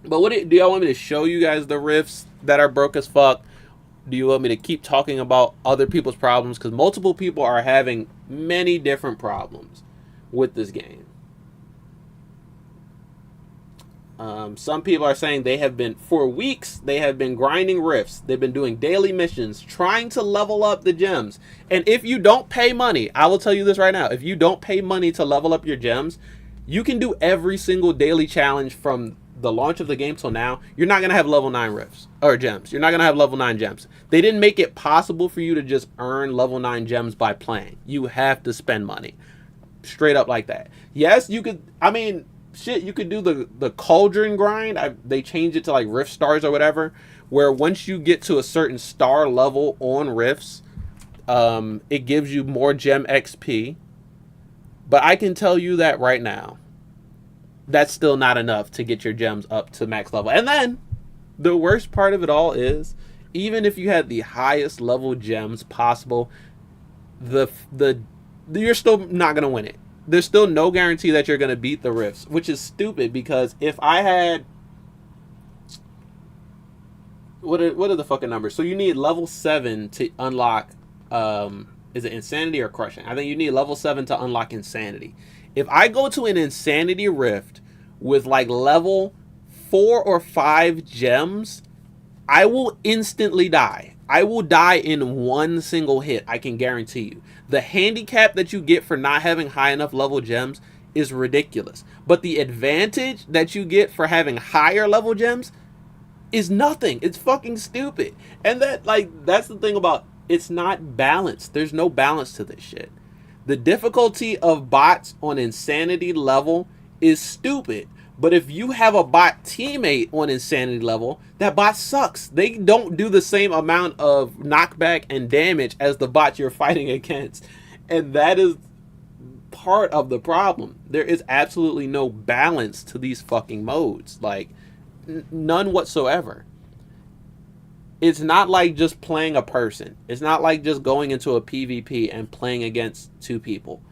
But do y'all want me to show you guys the rifts that are broke as fuck? Do you want me to keep talking about other people's problems? Because multiple people are having many different problems with this game. Some people are saying for weeks, they have been grinding rifts. They've been doing daily missions, trying to level up the gems. And if you don't pay money, I will tell you this right now, if you don't pay money to level up your gems, you can do every single daily challenge from the launch of the game till now. You're not going to have level 9 rifts or gems. You're not going to have level 9 gems. They didn't make it possible for you to just earn level 9 gems by playing. You have to spend money. Straight up like that. Yes, you could, I mean, shit, you could do the cauldron grind. They changed it to like rift stars or whatever, where once you get to a certain star level on rifts, it gives you more gem XP. But I can tell you that right now, that's still not enough to get your gems up to max level. And then the worst part of it all is, even if you had the highest level gems possible, you're still not gonna win it. There's still no guarantee that you're gonna beat the rifts, which is stupid, because if I had what are the fucking numbers? So you need level 7 to unlock is it insanity or crushing? I think you need level 7 to unlock insanity. If I go to an insanity rift with like level 4 or 5 gems, I will instantly die. I will die in one single hit, I can guarantee you. The handicap that you get for not having high enough level gems is ridiculous. But the advantage that you get for having higher level gems is nothing. It's fucking stupid. And that's the thing about, it's not balanced. There's no balance to this shit. The difficulty of bots on insanity level is stupid. But if you have a bot teammate on insanity level, that bot sucks. They don't do the same amount of knockback and damage as the bot you're fighting against. And that is part of the problem. There is absolutely no balance to these fucking modes. Like, none whatsoever. It's not like just playing a person. It's not like just going into a PvP and playing against 2 people.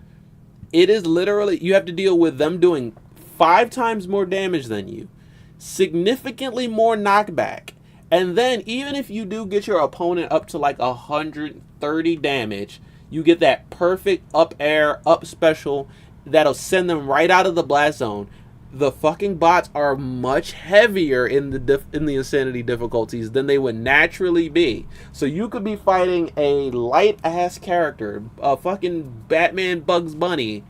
It is literally, you have to deal with them doing 5 times more damage than you, significantly more knockback, and then even if you do get your opponent up to like 130 damage, you get that perfect up air, up special that'll send them right out of the blast zone. The fucking bots are much heavier in the insanity difficulties than they would naturally be. So you could be fighting a light ass character, a fucking Batman Bugs Bunny,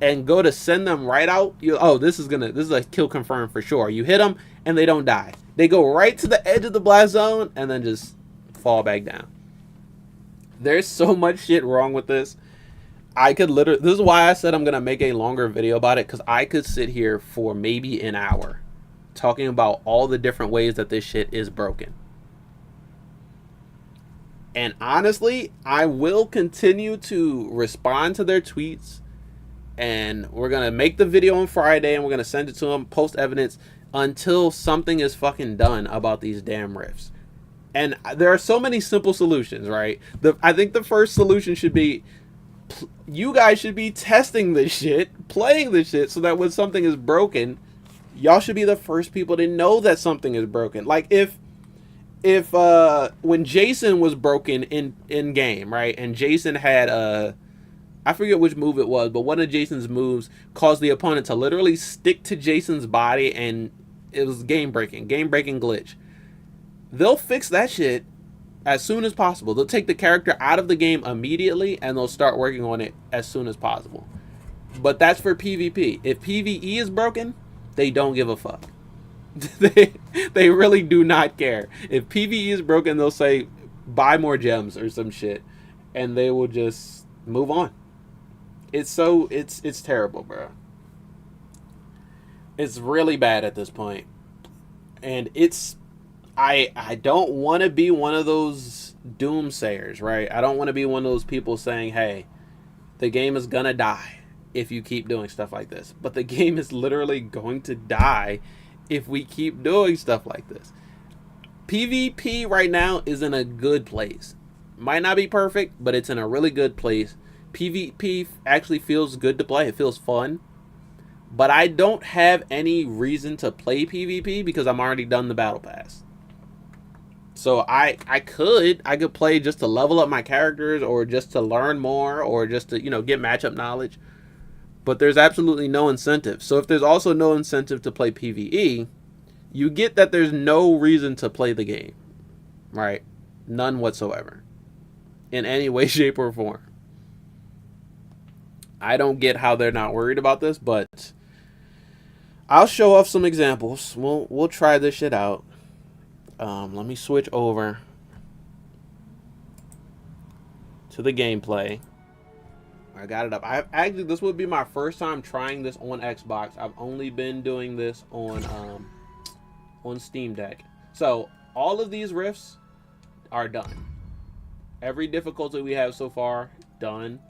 and go to send them right out, this is a kill confirmed for sure. You hit them and they don't die. They go right to the edge of the blast zone and then just fall back down. There's so much shit wrong with this. This is why I said I'm going to make a longer video about it, because I could sit here for maybe an hour talking about all the different ways that this shit is broken. And honestly, I will continue to respond to their tweets, and we're going to make the video on Friday and we're going to send it to them, post evidence, until something is fucking done about these damn rifts. And there are so many simple solutions, right? I think the first solution should be, you guys should be testing this shit, playing this shit, so that when something is broken, y'all should be the first people to know that something is broken. Like if when Jason was broken in game, right, and Jason had I forget which move it was, but one of Jason's moves caused the opponent to literally stick to Jason's body, and it was game breaking glitch. They'll fix that shit as soon as possible. They'll take the character out of the game immediately and they'll start working on it as soon as possible. But that's for PvP. If PvE is broken, they don't give a fuck. They really do not care. If PvE is broken, they'll say buy more gems or some shit, and they will just move on. It's terrible, bro. It's really bad at this point. And I don't want to be one of those doomsayers, right? I don't want to be one of those people saying, hey, the game is gonna die if you keep doing stuff like this. But the game is literally going to die if we keep doing stuff like this. PvP right now is in a good place. Might not be perfect, but it's in a really good place. PvP actually feels good to play. It feels fun. But I don't have any reason to play PvP because I'm already done the battle pass. So I could play just to level up my characters, or just to learn more, or just to, get matchup knowledge. But there's absolutely no incentive. So if there's also no incentive to play PvE, you get that there's no reason to play the game, right? None whatsoever. In any way, shape, or form. I don't get how they're not worried about this, but I'll show off some examples. We'll try this shit out. Let me switch over to the gameplay. I got it up. This would be my first time trying this on Xbox. I've only been doing this on Steam Deck. So all of these rifts are done. Every difficulty we have so far, done,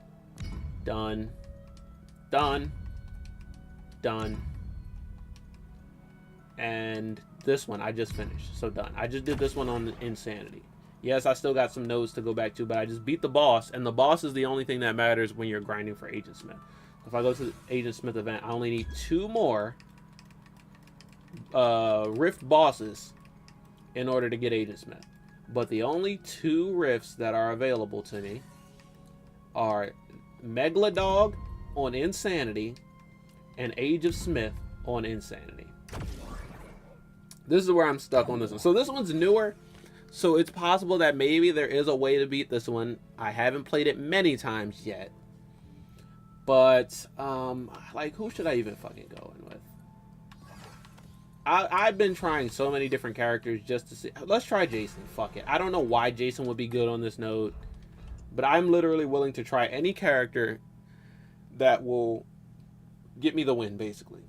done, done, done. And this one I just finished, so done. I just did this one on Insanity. Yes, I still got some nodes to go back to, but I just beat the boss, and the boss is the only thing that matters when you're grinding for Agent Smith. If I go to the Agent Smith event, I only need 2 more rift bosses in order to get Agent Smith. But the only 2 rifts that are available to me are Megalodog on Insanity and Age of Smith on Insanity. This is where I'm stuck on this one. So this one's newer, so it's possible that maybe there is a way to beat this one. I haven't played it many times yet. But, like, who should I even fucking go in with? I've been trying so many different characters just to see. Let's try Jason. Fuck it. I don't know why Jason would be good on this node, but I'm literally willing to try any character that will get me the win, basically.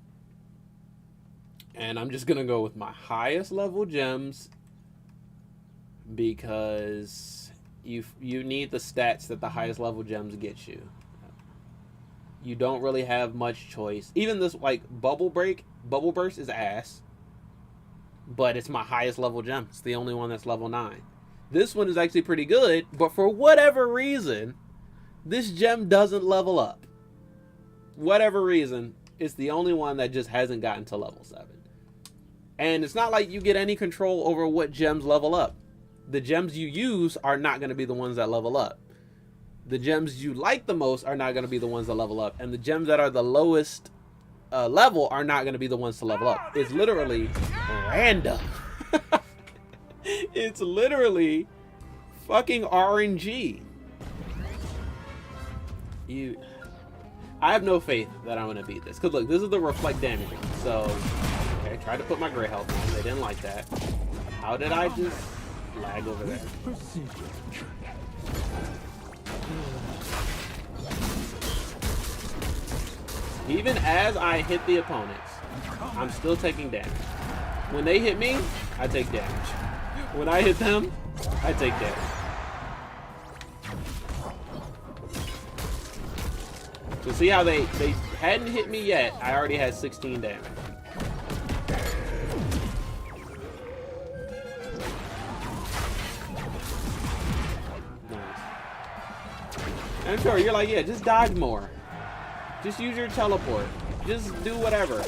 And I'm just going to go with my highest level gems because you need the stats that the highest level gems get you. You don't really have much choice. Even this, like, Bubble Burst is ass, but it's my highest level gem. It's the only one that's level 9. This one is actually pretty good, but for whatever reason, this gem doesn't level up. Whatever reason, it's the only one that just hasn't gotten to level 7. And it's not like you get any control over what gems level up. The gems you use are not going to be the ones that level up. The gems you like the most are not going to be the ones that level up. And the gems that are the lowest level are not going to be the ones to level up. It's literally random. It's literally fucking RNG. I have no faith that I'm gonna beat this. Cause look, this is the reflect damage. So, okay, I tried to put my gray health on. They didn't like that. How did I just lag over there? Even as I hit the opponents, I'm still taking damage. When they hit me, I take damage. When I hit them, I take damage. So see how they hadn't hit me yet, I already had 16 damage. Nice. And sure, you're like, yeah, just dodge more. Just use your teleport. Just do whatever.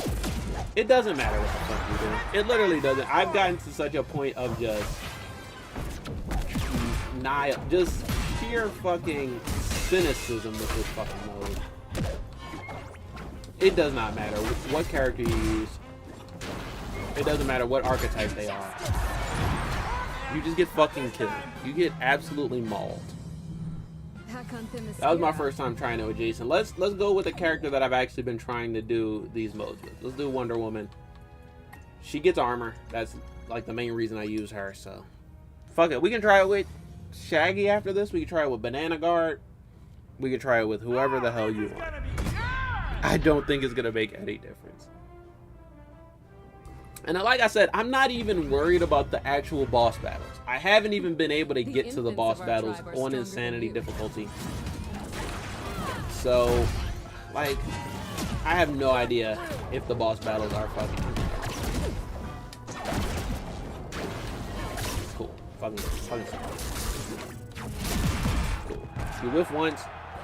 It doesn't matter what the fuck you do. It literally doesn't. I've gotten to such a point of just sheer fucking cynicism with this fucking mode. It does not matter what character you use. It doesn't matter what archetype they are. You just get fucking killed. You get absolutely mauled. That was my first time trying it with Jason. Let's go with a character that I've actually been trying to do these modes with. Let's do Wonder Woman. She gets armor. That's like the main reason I use her, so fuck it. We can try it with Shaggy after this. We can try it with Banana Guard. We can try it with whoever the hell you want. I don't think it's gonna make any difference. And like I said, I'm not even worried about the actual boss battles. I haven't even been able to get to the boss battles on Insanity difficulty. So, like, I have no idea if the boss battles are fucking cool. Fucking cool. You whiff once,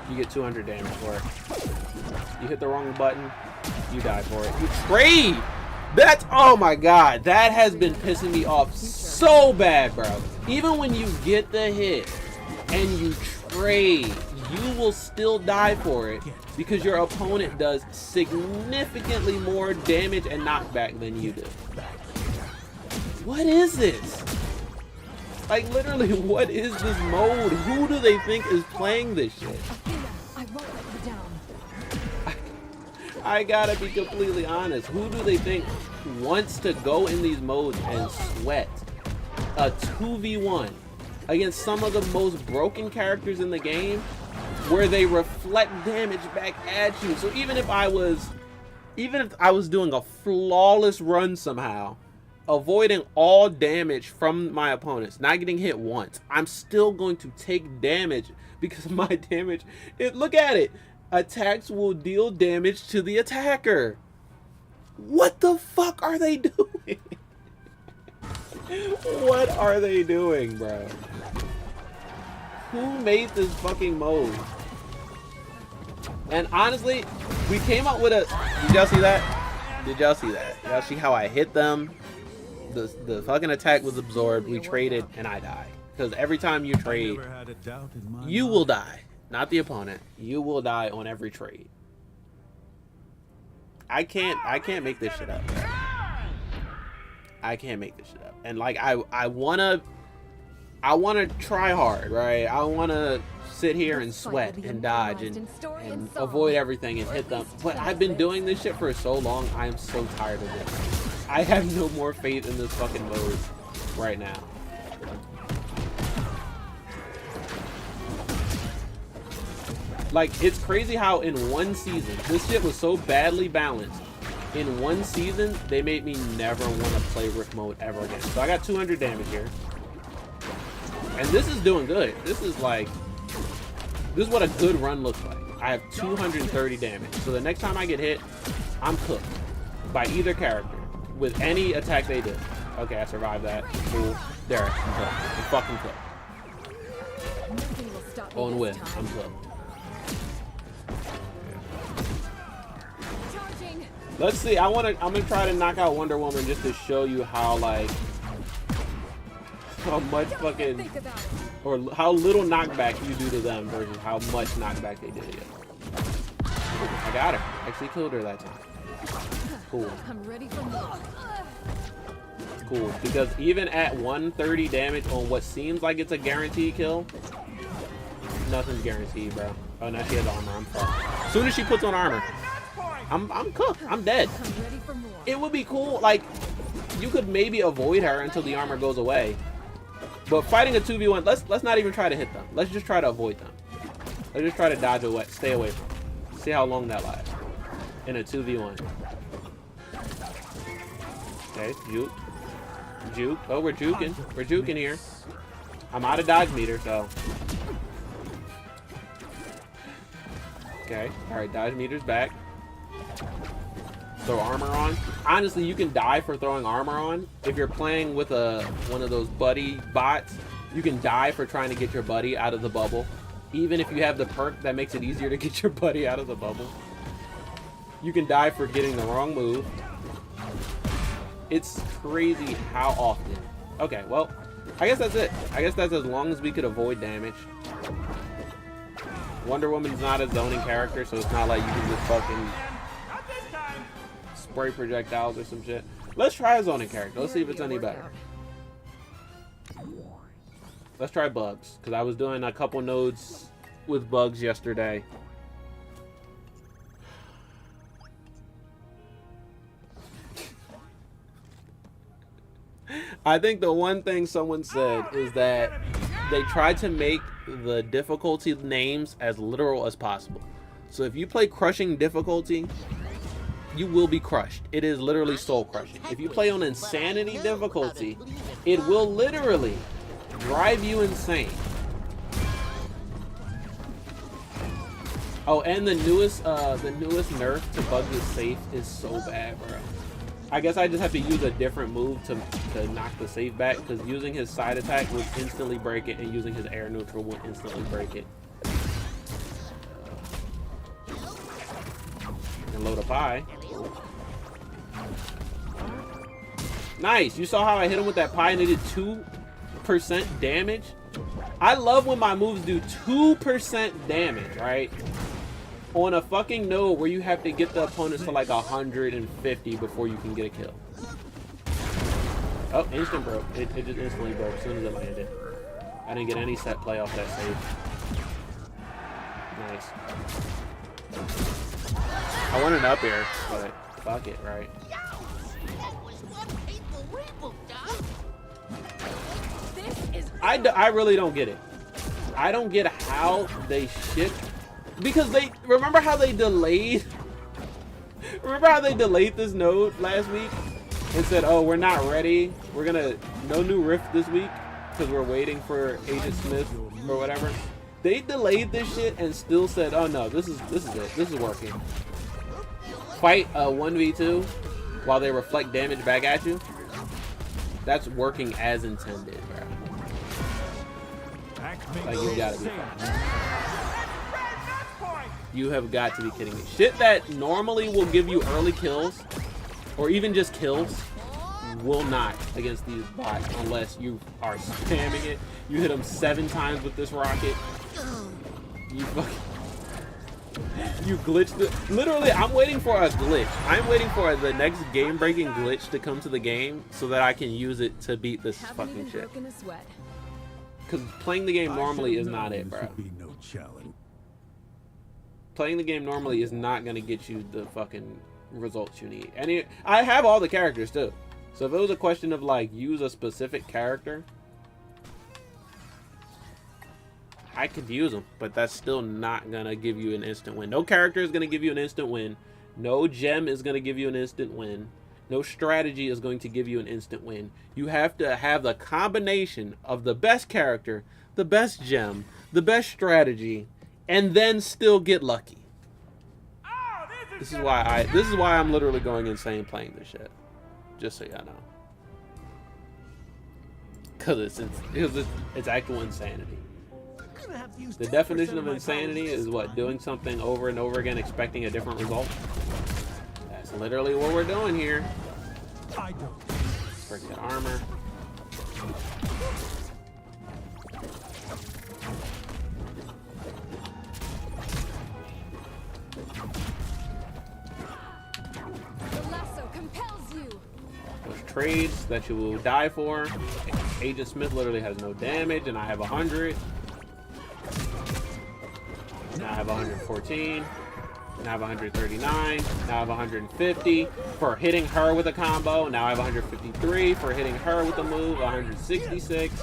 you get 200 damage for it. You hit the wrong button, you die for it. You trade! That's, oh my god, that has been pissing me off so bad, bro. Even when you get the hit and you trade, you will still die for it because your opponent does significantly more damage and knockback than you do. What is this? Like, literally, what is this mode? Who do they think is playing this shit? I gotta be completely honest. Who do they think wants to go in these modes and sweat a 2v1 against some of the most broken characters in the game where they reflect damage back at you? So even if I was doing a flawless run somehow, avoiding all damage from my opponents, not getting hit once, I'm still going to take damage because my damage, look at it. Attacks will deal damage to the attacker. What the fuck are they doing? What are they doing, bro? Who made this fucking mode? And honestly, we came up with a... Did y'all see that? Did y'all see that? Y'all see how I hit them? The fucking attack was absorbed. We traded and I die. Because every time you trade, you will die. Not the opponent. You will die on every trade. I can't make this shit up. I can't make this shit up. And like I wanna try hard, right? I wanna sit here and sweat and dodge and avoid everything and hit them. But I've been doing this shit for so long, I am so tired of it. I have no more faith in this fucking mode right now. Like, it's crazy how in one season, this shit was so badly balanced. In one season, they made me never want to play Rift mode ever again. So I got 200 damage here. And this is doing good. This is like, this is what a good run looks like. I have 230 damage. So the next time I get hit, I'm cooked by either character with any attack they do. Okay, I survived that. Cool. There, I'm cooked. I'm fucking cooked. On with, I'm cooked. Let's see. I'm gonna try to knock out Wonder Woman just to show you how like how much fucking or how little knockback you do to them versus how much knockback they do to you. I got her. Actually killed her that time. Cool. I'm ready for more. Cool. Because even at 130 damage on what seems like it's a guaranteed kill, nothing's guaranteed, bro. Oh, now she has armor. I'm fucked. As soon as she puts on armor, I'm cooked. I'm dead. It would be cool, like, you could maybe avoid her until the armor goes away. But fighting a 2v1, let's not even try to hit them. Let's just try to avoid them. Let's just try to dodge away, stay away from them. See how long that lasts in a 2v1. Okay, juke. Juke. Oh, we're juking. We're juking here. I'm out of dodge meter, so. Okay. Alright, dodge meter's back. Throw armor on. Honestly, you can die for throwing armor on. If you're playing with one of those buddy bots, you can die for trying to get your buddy out of the bubble. Even if you have the perk that makes it easier to get your buddy out of the bubble. You can die for getting the wrong move. It's crazy how often. Okay, well, I guess that's it. I guess that's as long as we could avoid damage. Wonder Woman's not a zoning character, so it's not like you can just fucking spray projectiles or some shit. Let's try a zoning character. Let's see if it's any better. Let's try bugs, because I was doing a couple nodes with bugs yesterday. I think the one thing someone said is that they tried to make the difficulty names as literal as possible. So if you play crushing difficulty, you will be crushed. It is literally soul crushing. If you play on insanity difficulty, it will literally drive you insane. Oh, and the newest nerf to bugs is safe is so bad, bro. I guess I just have to use a different move to knock the save back, because using his side attack would instantly break it, and using his air neutral would instantly break it. And load a pie. Nice. You saw how I hit him with that pie and it did 2% damage? I love when my moves do 2% damage, right? On a fucking node where you have to get the opponents to like 150 before you can get a kill. Oh, instant broke. It just instantly broke as soon as it landed. I didn't get any set play off that save. Nice. I wanted up air, but fuck it, right? I really don't get it. I don't get how they ship. Because they, remember how they delayed this node last week and said, oh, we're not ready, no new rift this week because we're waiting for Agent Smith or whatever. They delayed this shit and still said, oh no, this is it, this is working. Fight a 1v2 while they reflect damage back at you. That's working as intended, bro. Like, you gotta be fine. You have got to be kidding me. Shit that normally will give you early kills, or even just kills, will not against these bots unless you are spamming it. You hit them 7 times with this rocket. You fucking... You glitched it. Literally, I'm waiting for a glitch. I'm waiting for the next game-breaking glitch to come to the game so that I can use it to beat this fucking shit. Because playing the game normally is not it, bro. Playing the game normally is not going to get you the fucking results you need. And I have all the characters too. So if it was a question of like use a specific character, I could use them, but that's still not going to give you an instant win. No character is going to give you an instant win. No gem is going to give you an instant win. No strategy is going to give you an instant win. You have to have the combination of the best character, the best gem, the best strategy, and then still get lucky. This is why I'm literally going insane playing this shit. Just so y'all know. Cause it's actual insanity. The definition of insanity is what? Doing something over and over again expecting a different result. That's literally what we're doing here. Break that armor. Those trades that you will die for. Agent Smith literally has no damage, and I have 100. Now I have 114. Now I have 139. Now I have 150 for hitting her with a combo. Now I have 153 for hitting her with a move. 166.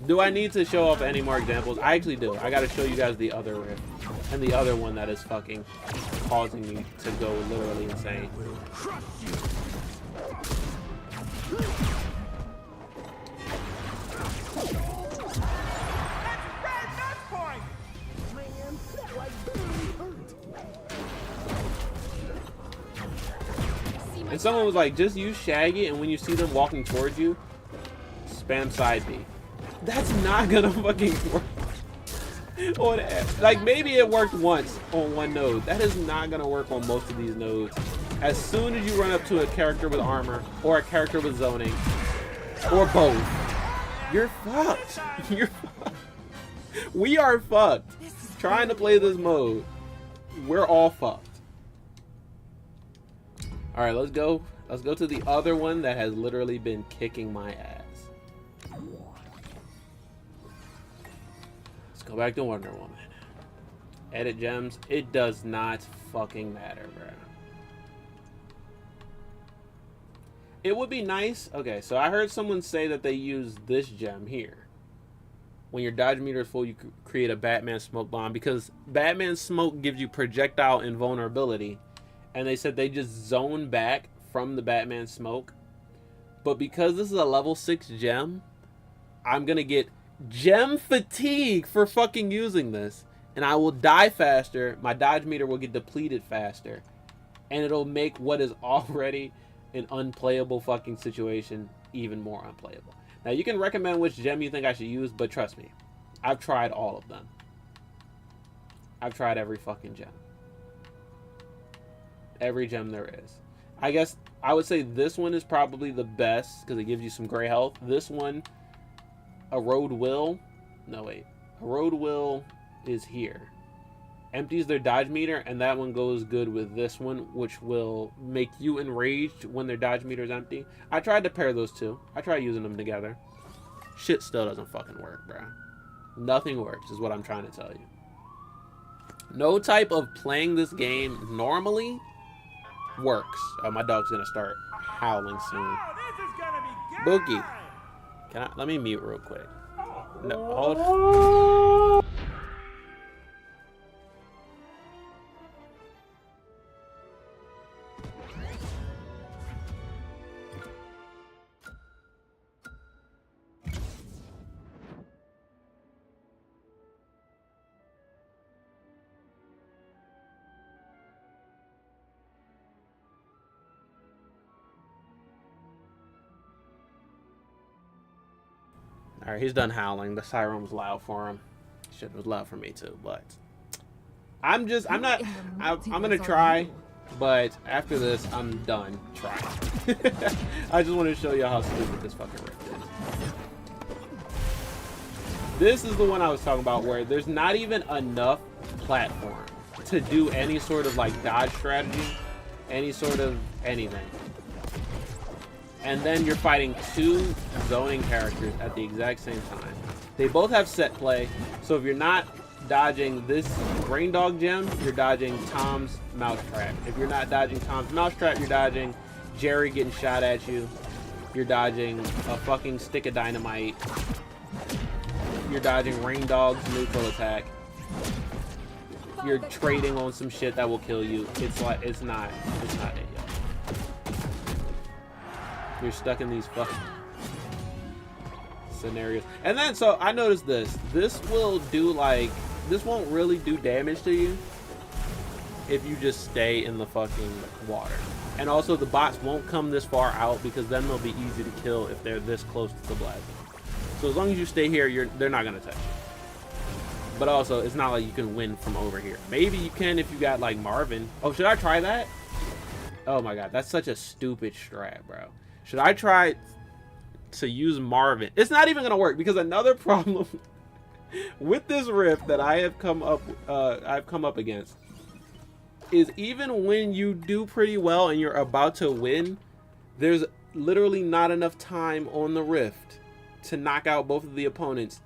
Do I need to show off any more examples? I actually do. I gotta show you guys the other rift. And the other one that is fucking causing me to go literally insane. And someone was like, just use Shaggy, and when you see them walking towards you, spam side B. That's not gonna fucking work. Like, maybe it worked once on one node. That is not gonna work on most of these nodes. As soon as you run up to a character with armor, or a character with zoning, or both, you're fucked. You're fucked. We are fucked. Trying to play this mode, we're all fucked. All right, let's go. Let's go to the other one that has literally been kicking my ass. Let's go back to Wonder Woman. Edit gems. It does not fucking matter, bro. It would be nice. Okay, so I heard someone say that they use this gem here. When your dodge meter is full, you create a Batman smoke bomb, because Batman smoke gives you projectile invulnerability. And they said they just zone back from the Batman smoke. But because this is a level 6 gem, I'm going to get gem fatigue for fucking using this. And I will die faster. My dodge meter will get depleted faster. And it'll make what is already an unplayable fucking situation even more unplayable. Now, you can recommend which gem you think I should use, but trust me, I've tried all of them. I've tried every fucking gem. Every gem there is. I guess I would say this one is probably the best because it gives you some gray health. This one, a road will. No, wait. A road will is here. Empties their dodge meter, and that one goes good with this one, which will make you enraged when their dodge meter is empty. I tried to pair those two. I tried using them together. Shit still doesn't fucking work, bro. Nothing works is what I'm trying to tell you. No type of playing this game normally works. Oh, my dog's gonna start howling soon. Oh, this is gonna be Bookie, can I, let me mute real quick. No, hold. All right, he's done howling. The siren was loud for him. Shit was loud for me too, but I'm gonna try, but after this, I'm done trying. I just want to show you how stupid this fucking rift is. This is the one I was talking about where there's not even enough platform to do any sort of like dodge strategy, any sort of anything. And then you're fighting two zoning characters at the exact same time. They both have set play, so if you're not dodging this Rain Dog gem, you're dodging Tom's Mousetrap. If you're not dodging Tom's Mousetrap, you're dodging Jerry getting shot at you. You're dodging a fucking stick of dynamite. You're dodging Rain Dog's neutral attack. You're trading on some shit that will kill you. It's like, it's not it, yo. You're stuck in these fucking scenarios. And then, so I noticed this. This will do like, this won't really do damage to you if you just stay in the fucking water. And also the bots won't come this far out because then they'll be easy to kill if they're this close to the blast zone. So as long as you stay here, they're not gonna touch you. But also, it's not like you can win from over here. Maybe you can if you got like Marvin. Oh, should I try that? Oh my god, that's such a stupid strat, bro. Should I try to use Marvin? It's not even gonna work because another problem with this rift that I've come up against is even when you do pretty well and you're about to win, there's literally not enough time on the rift to knock out both of the opponents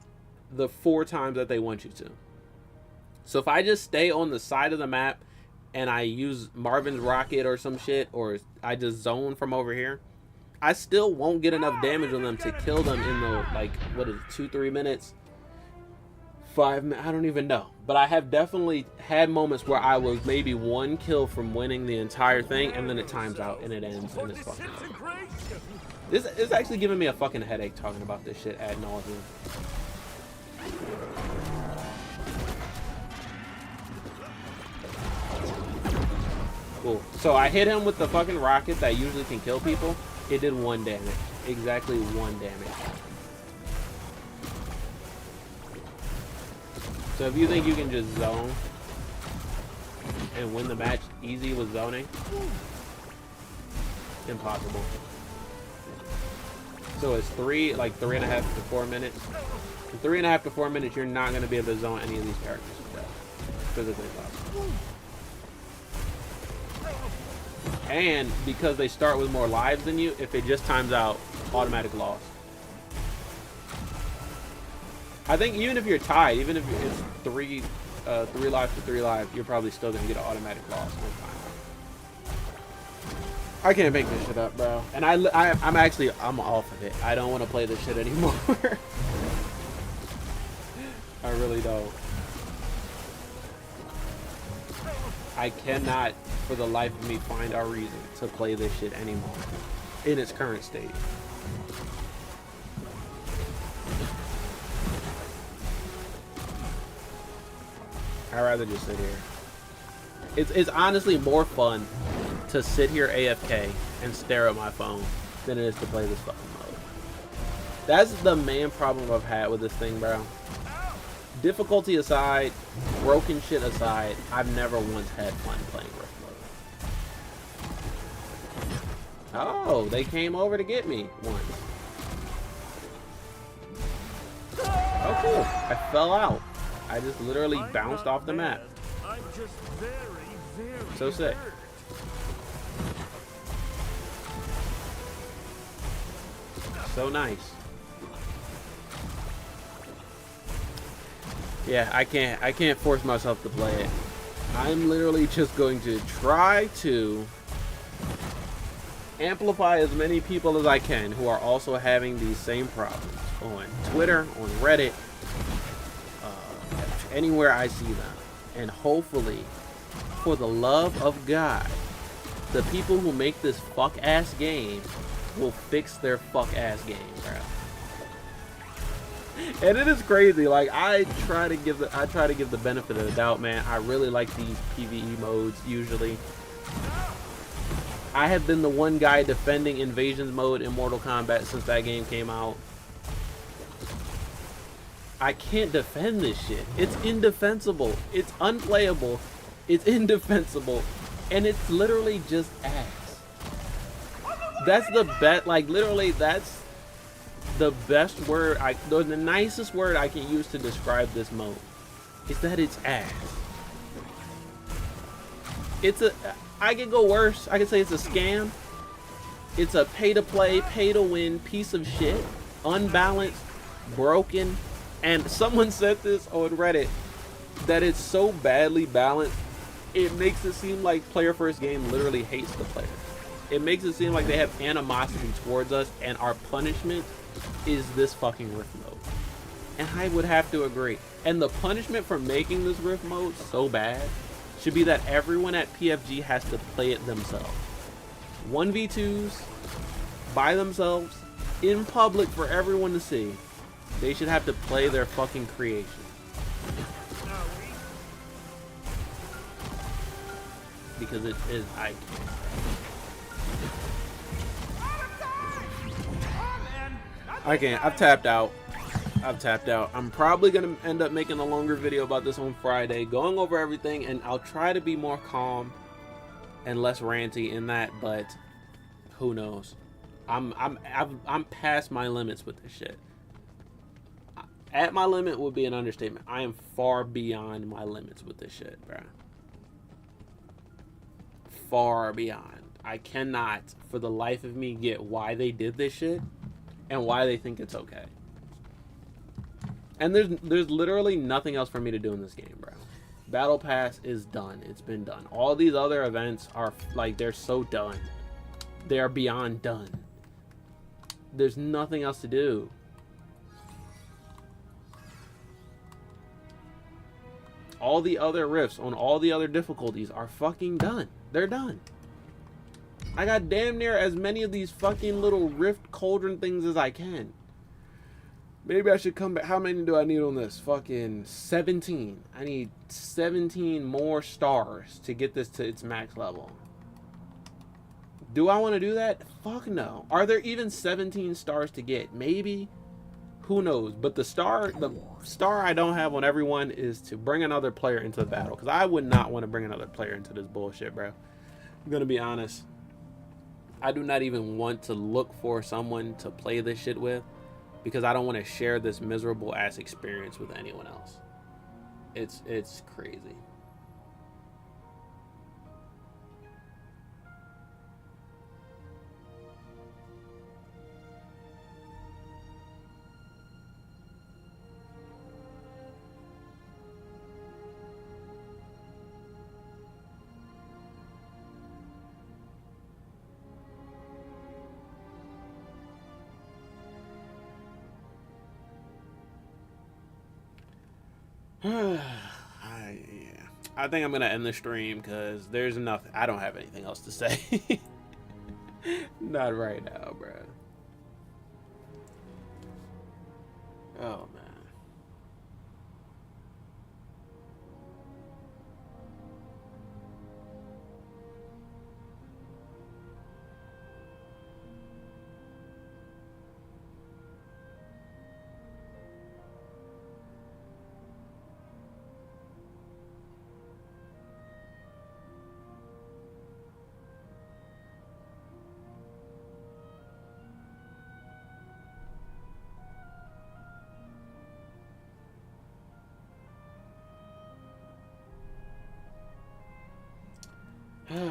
the 4 times that they want you to. So if I just stay on the side of the map and I use Marvin's rocket or some shit, or I just zone from over here, I still won't get enough damage on them to kill them in the, like, what is it, 2-3 minutes? 5 minutes? I don't even know. But I have definitely had moments where I was maybe 1 kill from winning the entire thing, and then it times out and it ends and it's fucking over. This is actually giving me a fucking headache talking about this shit ad nauseum. Cool. So I hit him with the fucking rocket that usually can kill people. It did 1 damage. Exactly 1 damage. So if you think you can just zone and win the match easy with zoning, impossible. So it's 3.5 to 4 minutes. In 3.5 to 4 minutes, you're not going to be able to zone any of these characters. Physically possible. And because they start with more lives than you, if it just times out, automatic loss. I think even if you're tied, even if it's 3 lives to 3 lives, you're probably still gonna get an automatic loss one time. I can't make this shit up, bro. And I'm off of it. I don't want to play this shit anymore. I really don't. I cannot, for the life of me, find a reason to play this shit anymore in its current state. I'd rather just sit here. It's honestly more fun to sit here AFK and stare at my phone than it is to play this fucking mode. That's the main problem I've had with this thing, bro. Difficulty aside, broken shit aside, I've never once had fun playing Rift mode. Oh, they came over to get me once. Oh, cool. I fell out. I just literally bounced off the map. I'm just very So sick. So nice. Yeah, I can't force myself to play it. I'm literally just going to try to amplify as many people as I can who are also having these same problems on Twitter, on Reddit, anywhere I see them. And hopefully, for the love of God, the people who make this fuck-ass game will fix their fuck-ass game, bro. And it is crazy. Like, I try to give the benefit of the doubt, man. I really like these PvE modes usually. I have been the one guy defending Invasions mode in Mortal Kombat since that game came out. I can't defend this shit. It's indefensible. It's unplayable. It's indefensible. And it's literally just ass. That's the bet. Like, literally, that's the best word, the nicest word I can use to describe this mode is that it's ass. I could go worse. I could say it's a scam. It's a pay-to-play, pay-to-win piece of shit. Unbalanced, broken. And someone said this on Reddit, that it's so badly balanced, it makes it seem like Player First Game literally hates the player. It makes it seem like they have animosity towards us, and our punishment is this fucking Rift mode. And I would have to agree. And the punishment for making this Rift mode so bad should be that everyone at PFG has to play it themselves. 1v2s by themselves in public for everyone to see. They should have to play their fucking creation. Because it is, I can't. I can't. I've tapped out. I'm probably going to end up making a longer video about this on Friday, going over everything, and I'll try to be more calm and less ranty in that, but who knows? I'm past my limits with this shit. At my limit would be an understatement. I am far beyond my limits with this shit, bro. Far beyond. I cannot, for the life of me, get why they did this shit and why they think it's okay. And there's literally nothing else for me to do in this game, bro. Battle Pass is done. It's been done. All these other events are like, they're so done. They are beyond done. There's nothing else to do. All the other rifts on all the other difficulties are fucking done. They're done. I got damn near as many of these fucking little rift cauldron things as I can. Maybe I should come back. How many do I need on this? Fucking 17. I need 17 more stars to get this to its max level. Do I want to do that? Fuck no. Are there even 17 stars to get? Maybe. Who knows? But the star I don't have on everyone is to bring another player into the battle. Because I would not want to bring another player into this bullshit, bro. I'm going to be honest. I do not even want to look for someone to play this shit with. Because I don't want to share this miserable ass experience with anyone else. It's crazy. I think I'm gonna end the stream because there's nothing. I don't have anything else to say. Not right now, bro. Oh man.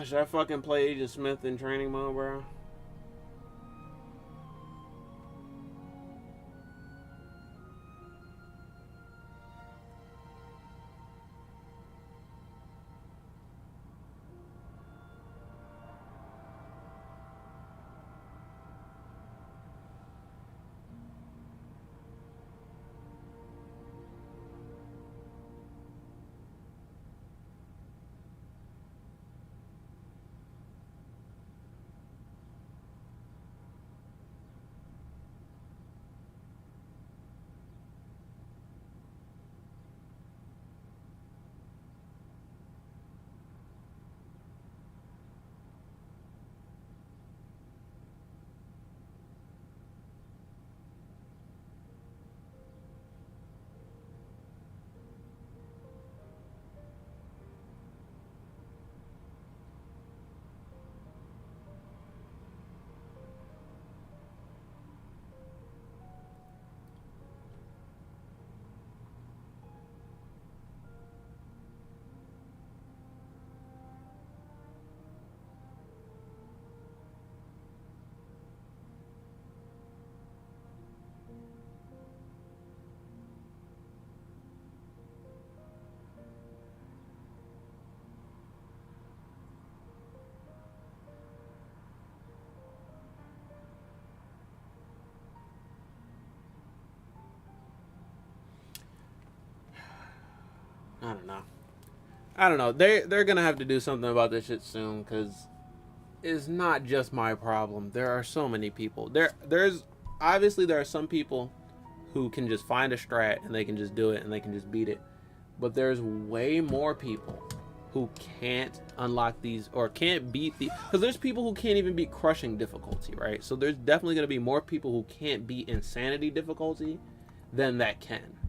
Should I fucking play Agent Smith in training mode, bro? I don't know. They're gonna have to do something about this shit soon, because it's not just my problem. There are so many people. There's obviously there are some people who can just find a strat and they can just do it and they can just beat it. But there's way more people who can't unlock these or can't beat the, because there's people who can't even beat crushing difficulty, right? So there's definitely gonna be more people who can't beat insanity difficulty than that can.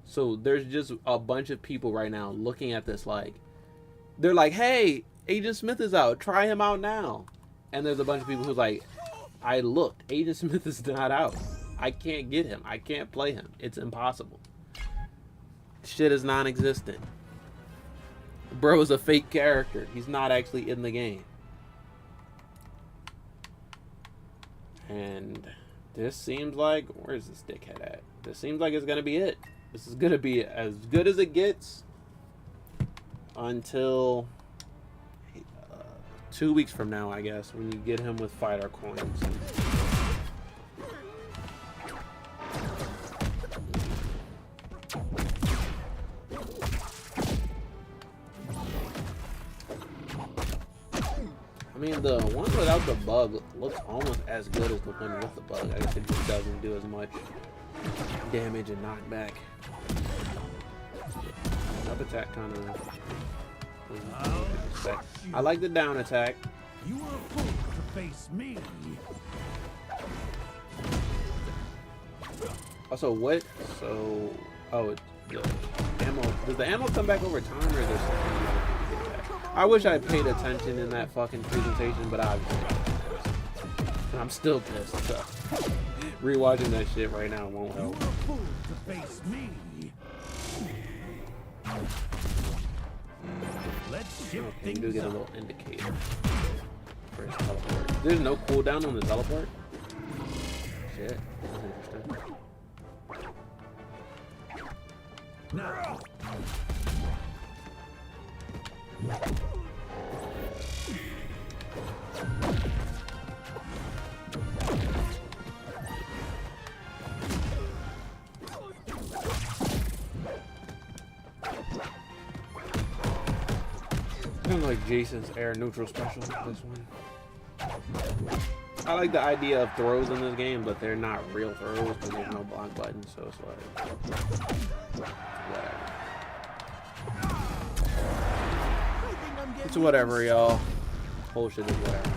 So there's just a bunch of people right now looking at this like, they're like, hey, Agent Smith is out, try him out now. And there's a bunch of people who's like, I looked, Agent Smith is not out. I can't get him. I can't play him. It's impossible. Shit is non-existent. Bro is a fake character. He's not actually in the game. And this seems like, where's this dickhead at? This seems like it's gonna be it. This is gonna be as good as it gets until 2 weeks from now, I guess, when you get him with fighter coins. I mean, the one without the bug looks almost as good as the one with the bug. I guess it just doesn't do as much damage and knockback. Up attack kind of. I like the down attack. You are a fool to face me. Also, what? So, oh, the ammo. Does the ammo come back over time, or is there something? I wish I paid attention in that fucking presentation, but obviously I'm still pissed. So rewatching that shit right now won't You are a help. fool to face me. Let's shift Okay, you do things get a up. little indicator for his teleport. There's no cooldown on the teleport? Shit, that's interesting. Now. Kind of like Jason's air neutral special. This one. I like the idea of throws in this game, but they're not real throws because there's no block button, so it's like whatever. It's whatever, y'all. Bullshit is whatever.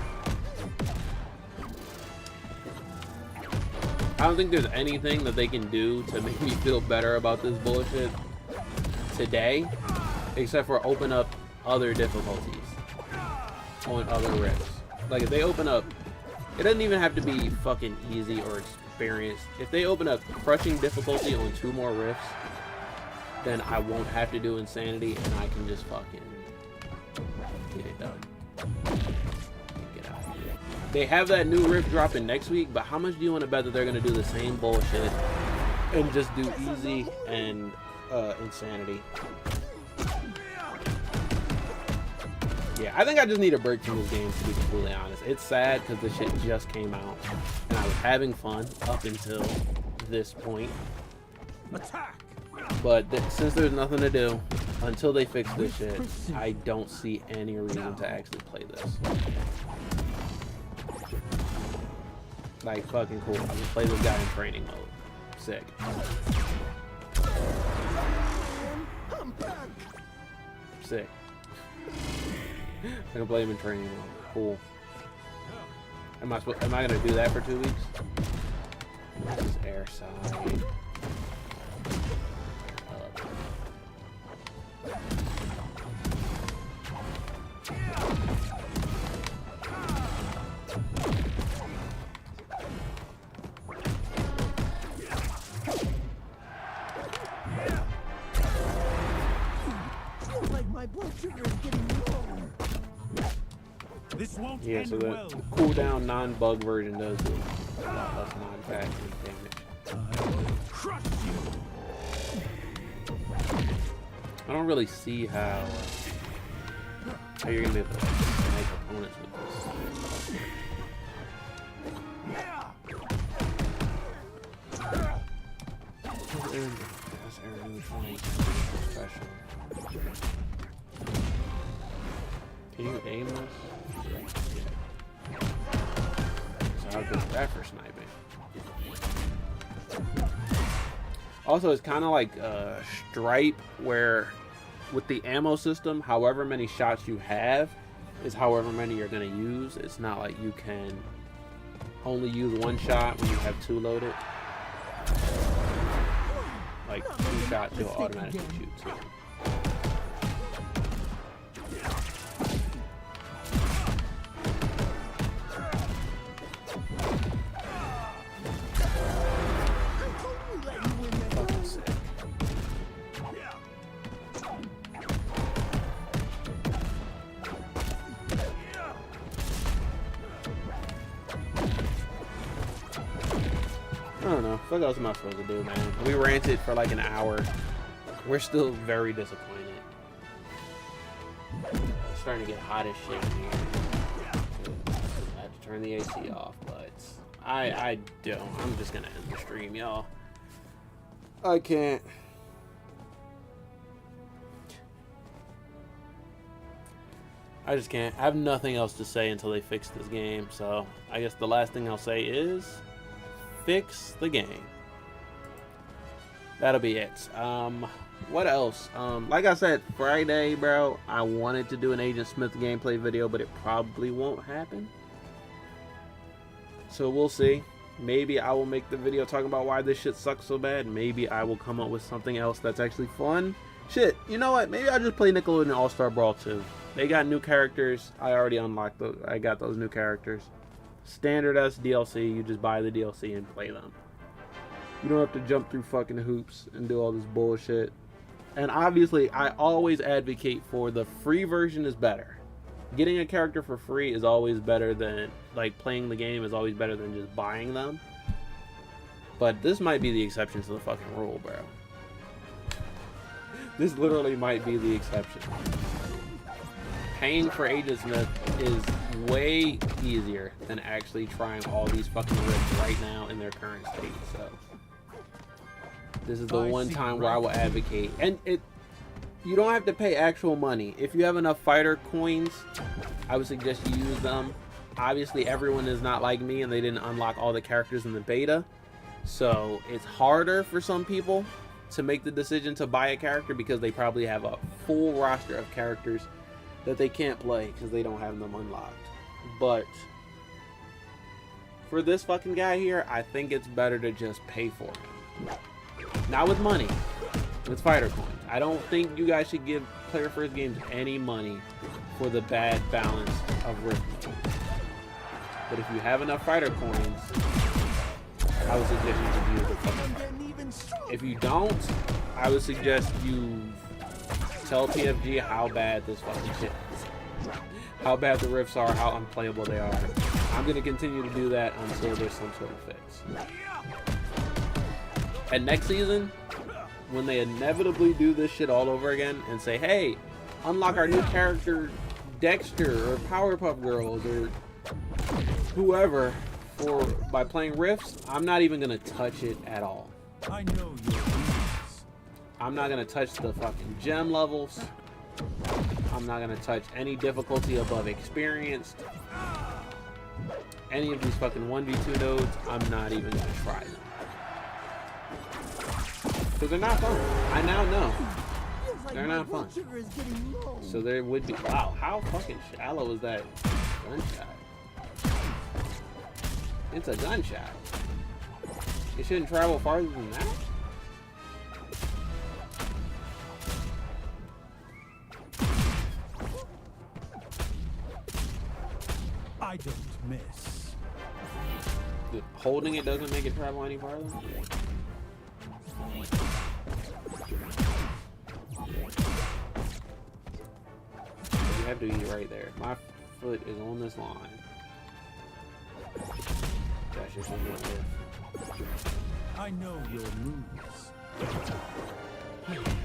I don't think there's anything that they can do to make me feel better about this bullshit today, except for open up other difficulties on other rifts. Like if they open up, it doesn't even have to be fucking easy or experienced. If they open up crushing difficulty on 2 more rifts, then I won't have to do insanity and I can just fucking get it done. Get out of here. They have that new rift dropping next week, but how much do you want to bet that they're gonna do the same bullshit and just do easy and insanity? Yeah, I think I just need a break from this game, to be completely honest. It's sad because this shit just came out and I was having fun up until this point. Attack. But since there's nothing to do until they fix this shit, I don't see any reason to actually play this. Like, fucking cool. I can play this guy in training mode. Sick. Sick. I can play him in training mode. Cool. Am I gonna do that for 2 weeks? This is air side. Like my blood sugar is getting low. This won't Yeah, end so the well. cooldown non-bug version does do a lot less non-attack and damage. I will crush you. I don't really see how you're gonna be able to snag opponents with this. That's air neutral special. Can you aim this? So how good is that for sniping? Also, it's kind of like Stripe, where with the ammo system, however many shots you have is however many you're going to use. It's not like you can only use 1 shot when you have 2 loaded. Like 2 shots, you'll automatically shoot 2. Fucking sick. I don't know. What else am I supposed to do, man? We ranted for like an hour. We're still very disappointed. It's starting to get hot as shit in here. I have to turn the AC off, but I don't. I'm just gonna end the stream, y'all. I can't. I just can't. I have nothing else to say until they fix this game. So I guess the last thing I'll say is fix the game. That'll be it. What else? Like I said, Friday, bro, I wanted to do an Agent Smith gameplay video, but it probably won't happen. So we'll see. Maybe I will make the video talking about why this shit sucks so bad. Maybe I will come up with something else that's actually fun. Shit, you know what? Maybe I'll just play Nickelodeon All-Star Brawl 2. They got new characters. I already unlocked those. I got those new characters. Standard as DLC. You just buy the DLC and play them. You don't have to jump through fucking hoops and do all this bullshit. And obviously, I always advocate for the free version is better. Getting a character for free is always better than, like, playing the game is always better than just buying them. But this might be the exception to the fucking rule, bro. This literally might be the exception. Paying for Agent Smith is way easier than actually trying all these fucking rifts right now in their current state, so. This is the one time where I will advocate. And you don't have to pay actual money. If you have enough fighter coins, I would suggest you use them. Obviously, everyone is not like me and they didn't unlock all the characters in the beta. So it's harder for some people to make the decision to buy a character because they probably have a full roster of characters that they can't play because they don't have them unlocked. But for this fucking guy here, I think it's better to just pay for him. Not with money, with fighter coins. I don't think you guys should give Player First Games any money for the bad balance of rift mode. But if you have enough fighter coins, I would suggest you should use the fucking fighter. If you don't, I would suggest you tell PFG how bad this fucking shit is. How bad the rifts are, how unplayable they are. I'm going to continue to do that until there's some sort of fix. And next season, when they inevitably do this shit all over again and say, hey, unlock our new character Dexter or Powerpuff Girls or whoever by playing rifts, I'm not even going to touch it at all. I know your weakness. I'm not going to touch the fucking gem levels. I'm not going to touch any difficulty above experienced. Any of these fucking 1v2 nodes, I'm not even going to try them. Because they're not fun. I now know. They're not fun. So there would be... Wow, how fucking shallow is that gunshot? It's a gunshot. It shouldn't travel farther than that? I don't miss. Holding it doesn't make it travel any farther? You have to be right there. My foot is on this line. That's just what I know your moves.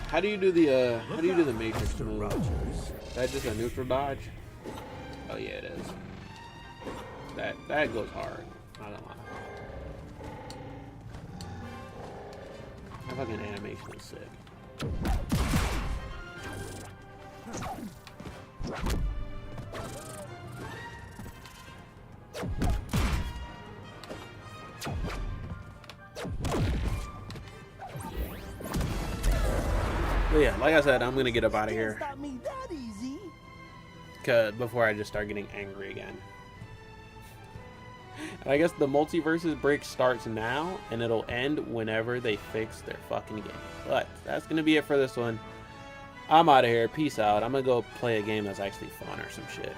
How do you do the Matrix move? Is that just a neutral dodge? Oh yeah, it is. That goes hard. Not gonna lie. That fucking animation is sick. But yeah, like I said, I'm gonna get up out of here. Before I just start getting angry again. And I guess the Multiversus break starts now, and it'll end whenever they fix their fucking game. But that's gonna be it for this one. I'm out of here. Peace out. I'm gonna go play a game that's actually fun or some shit.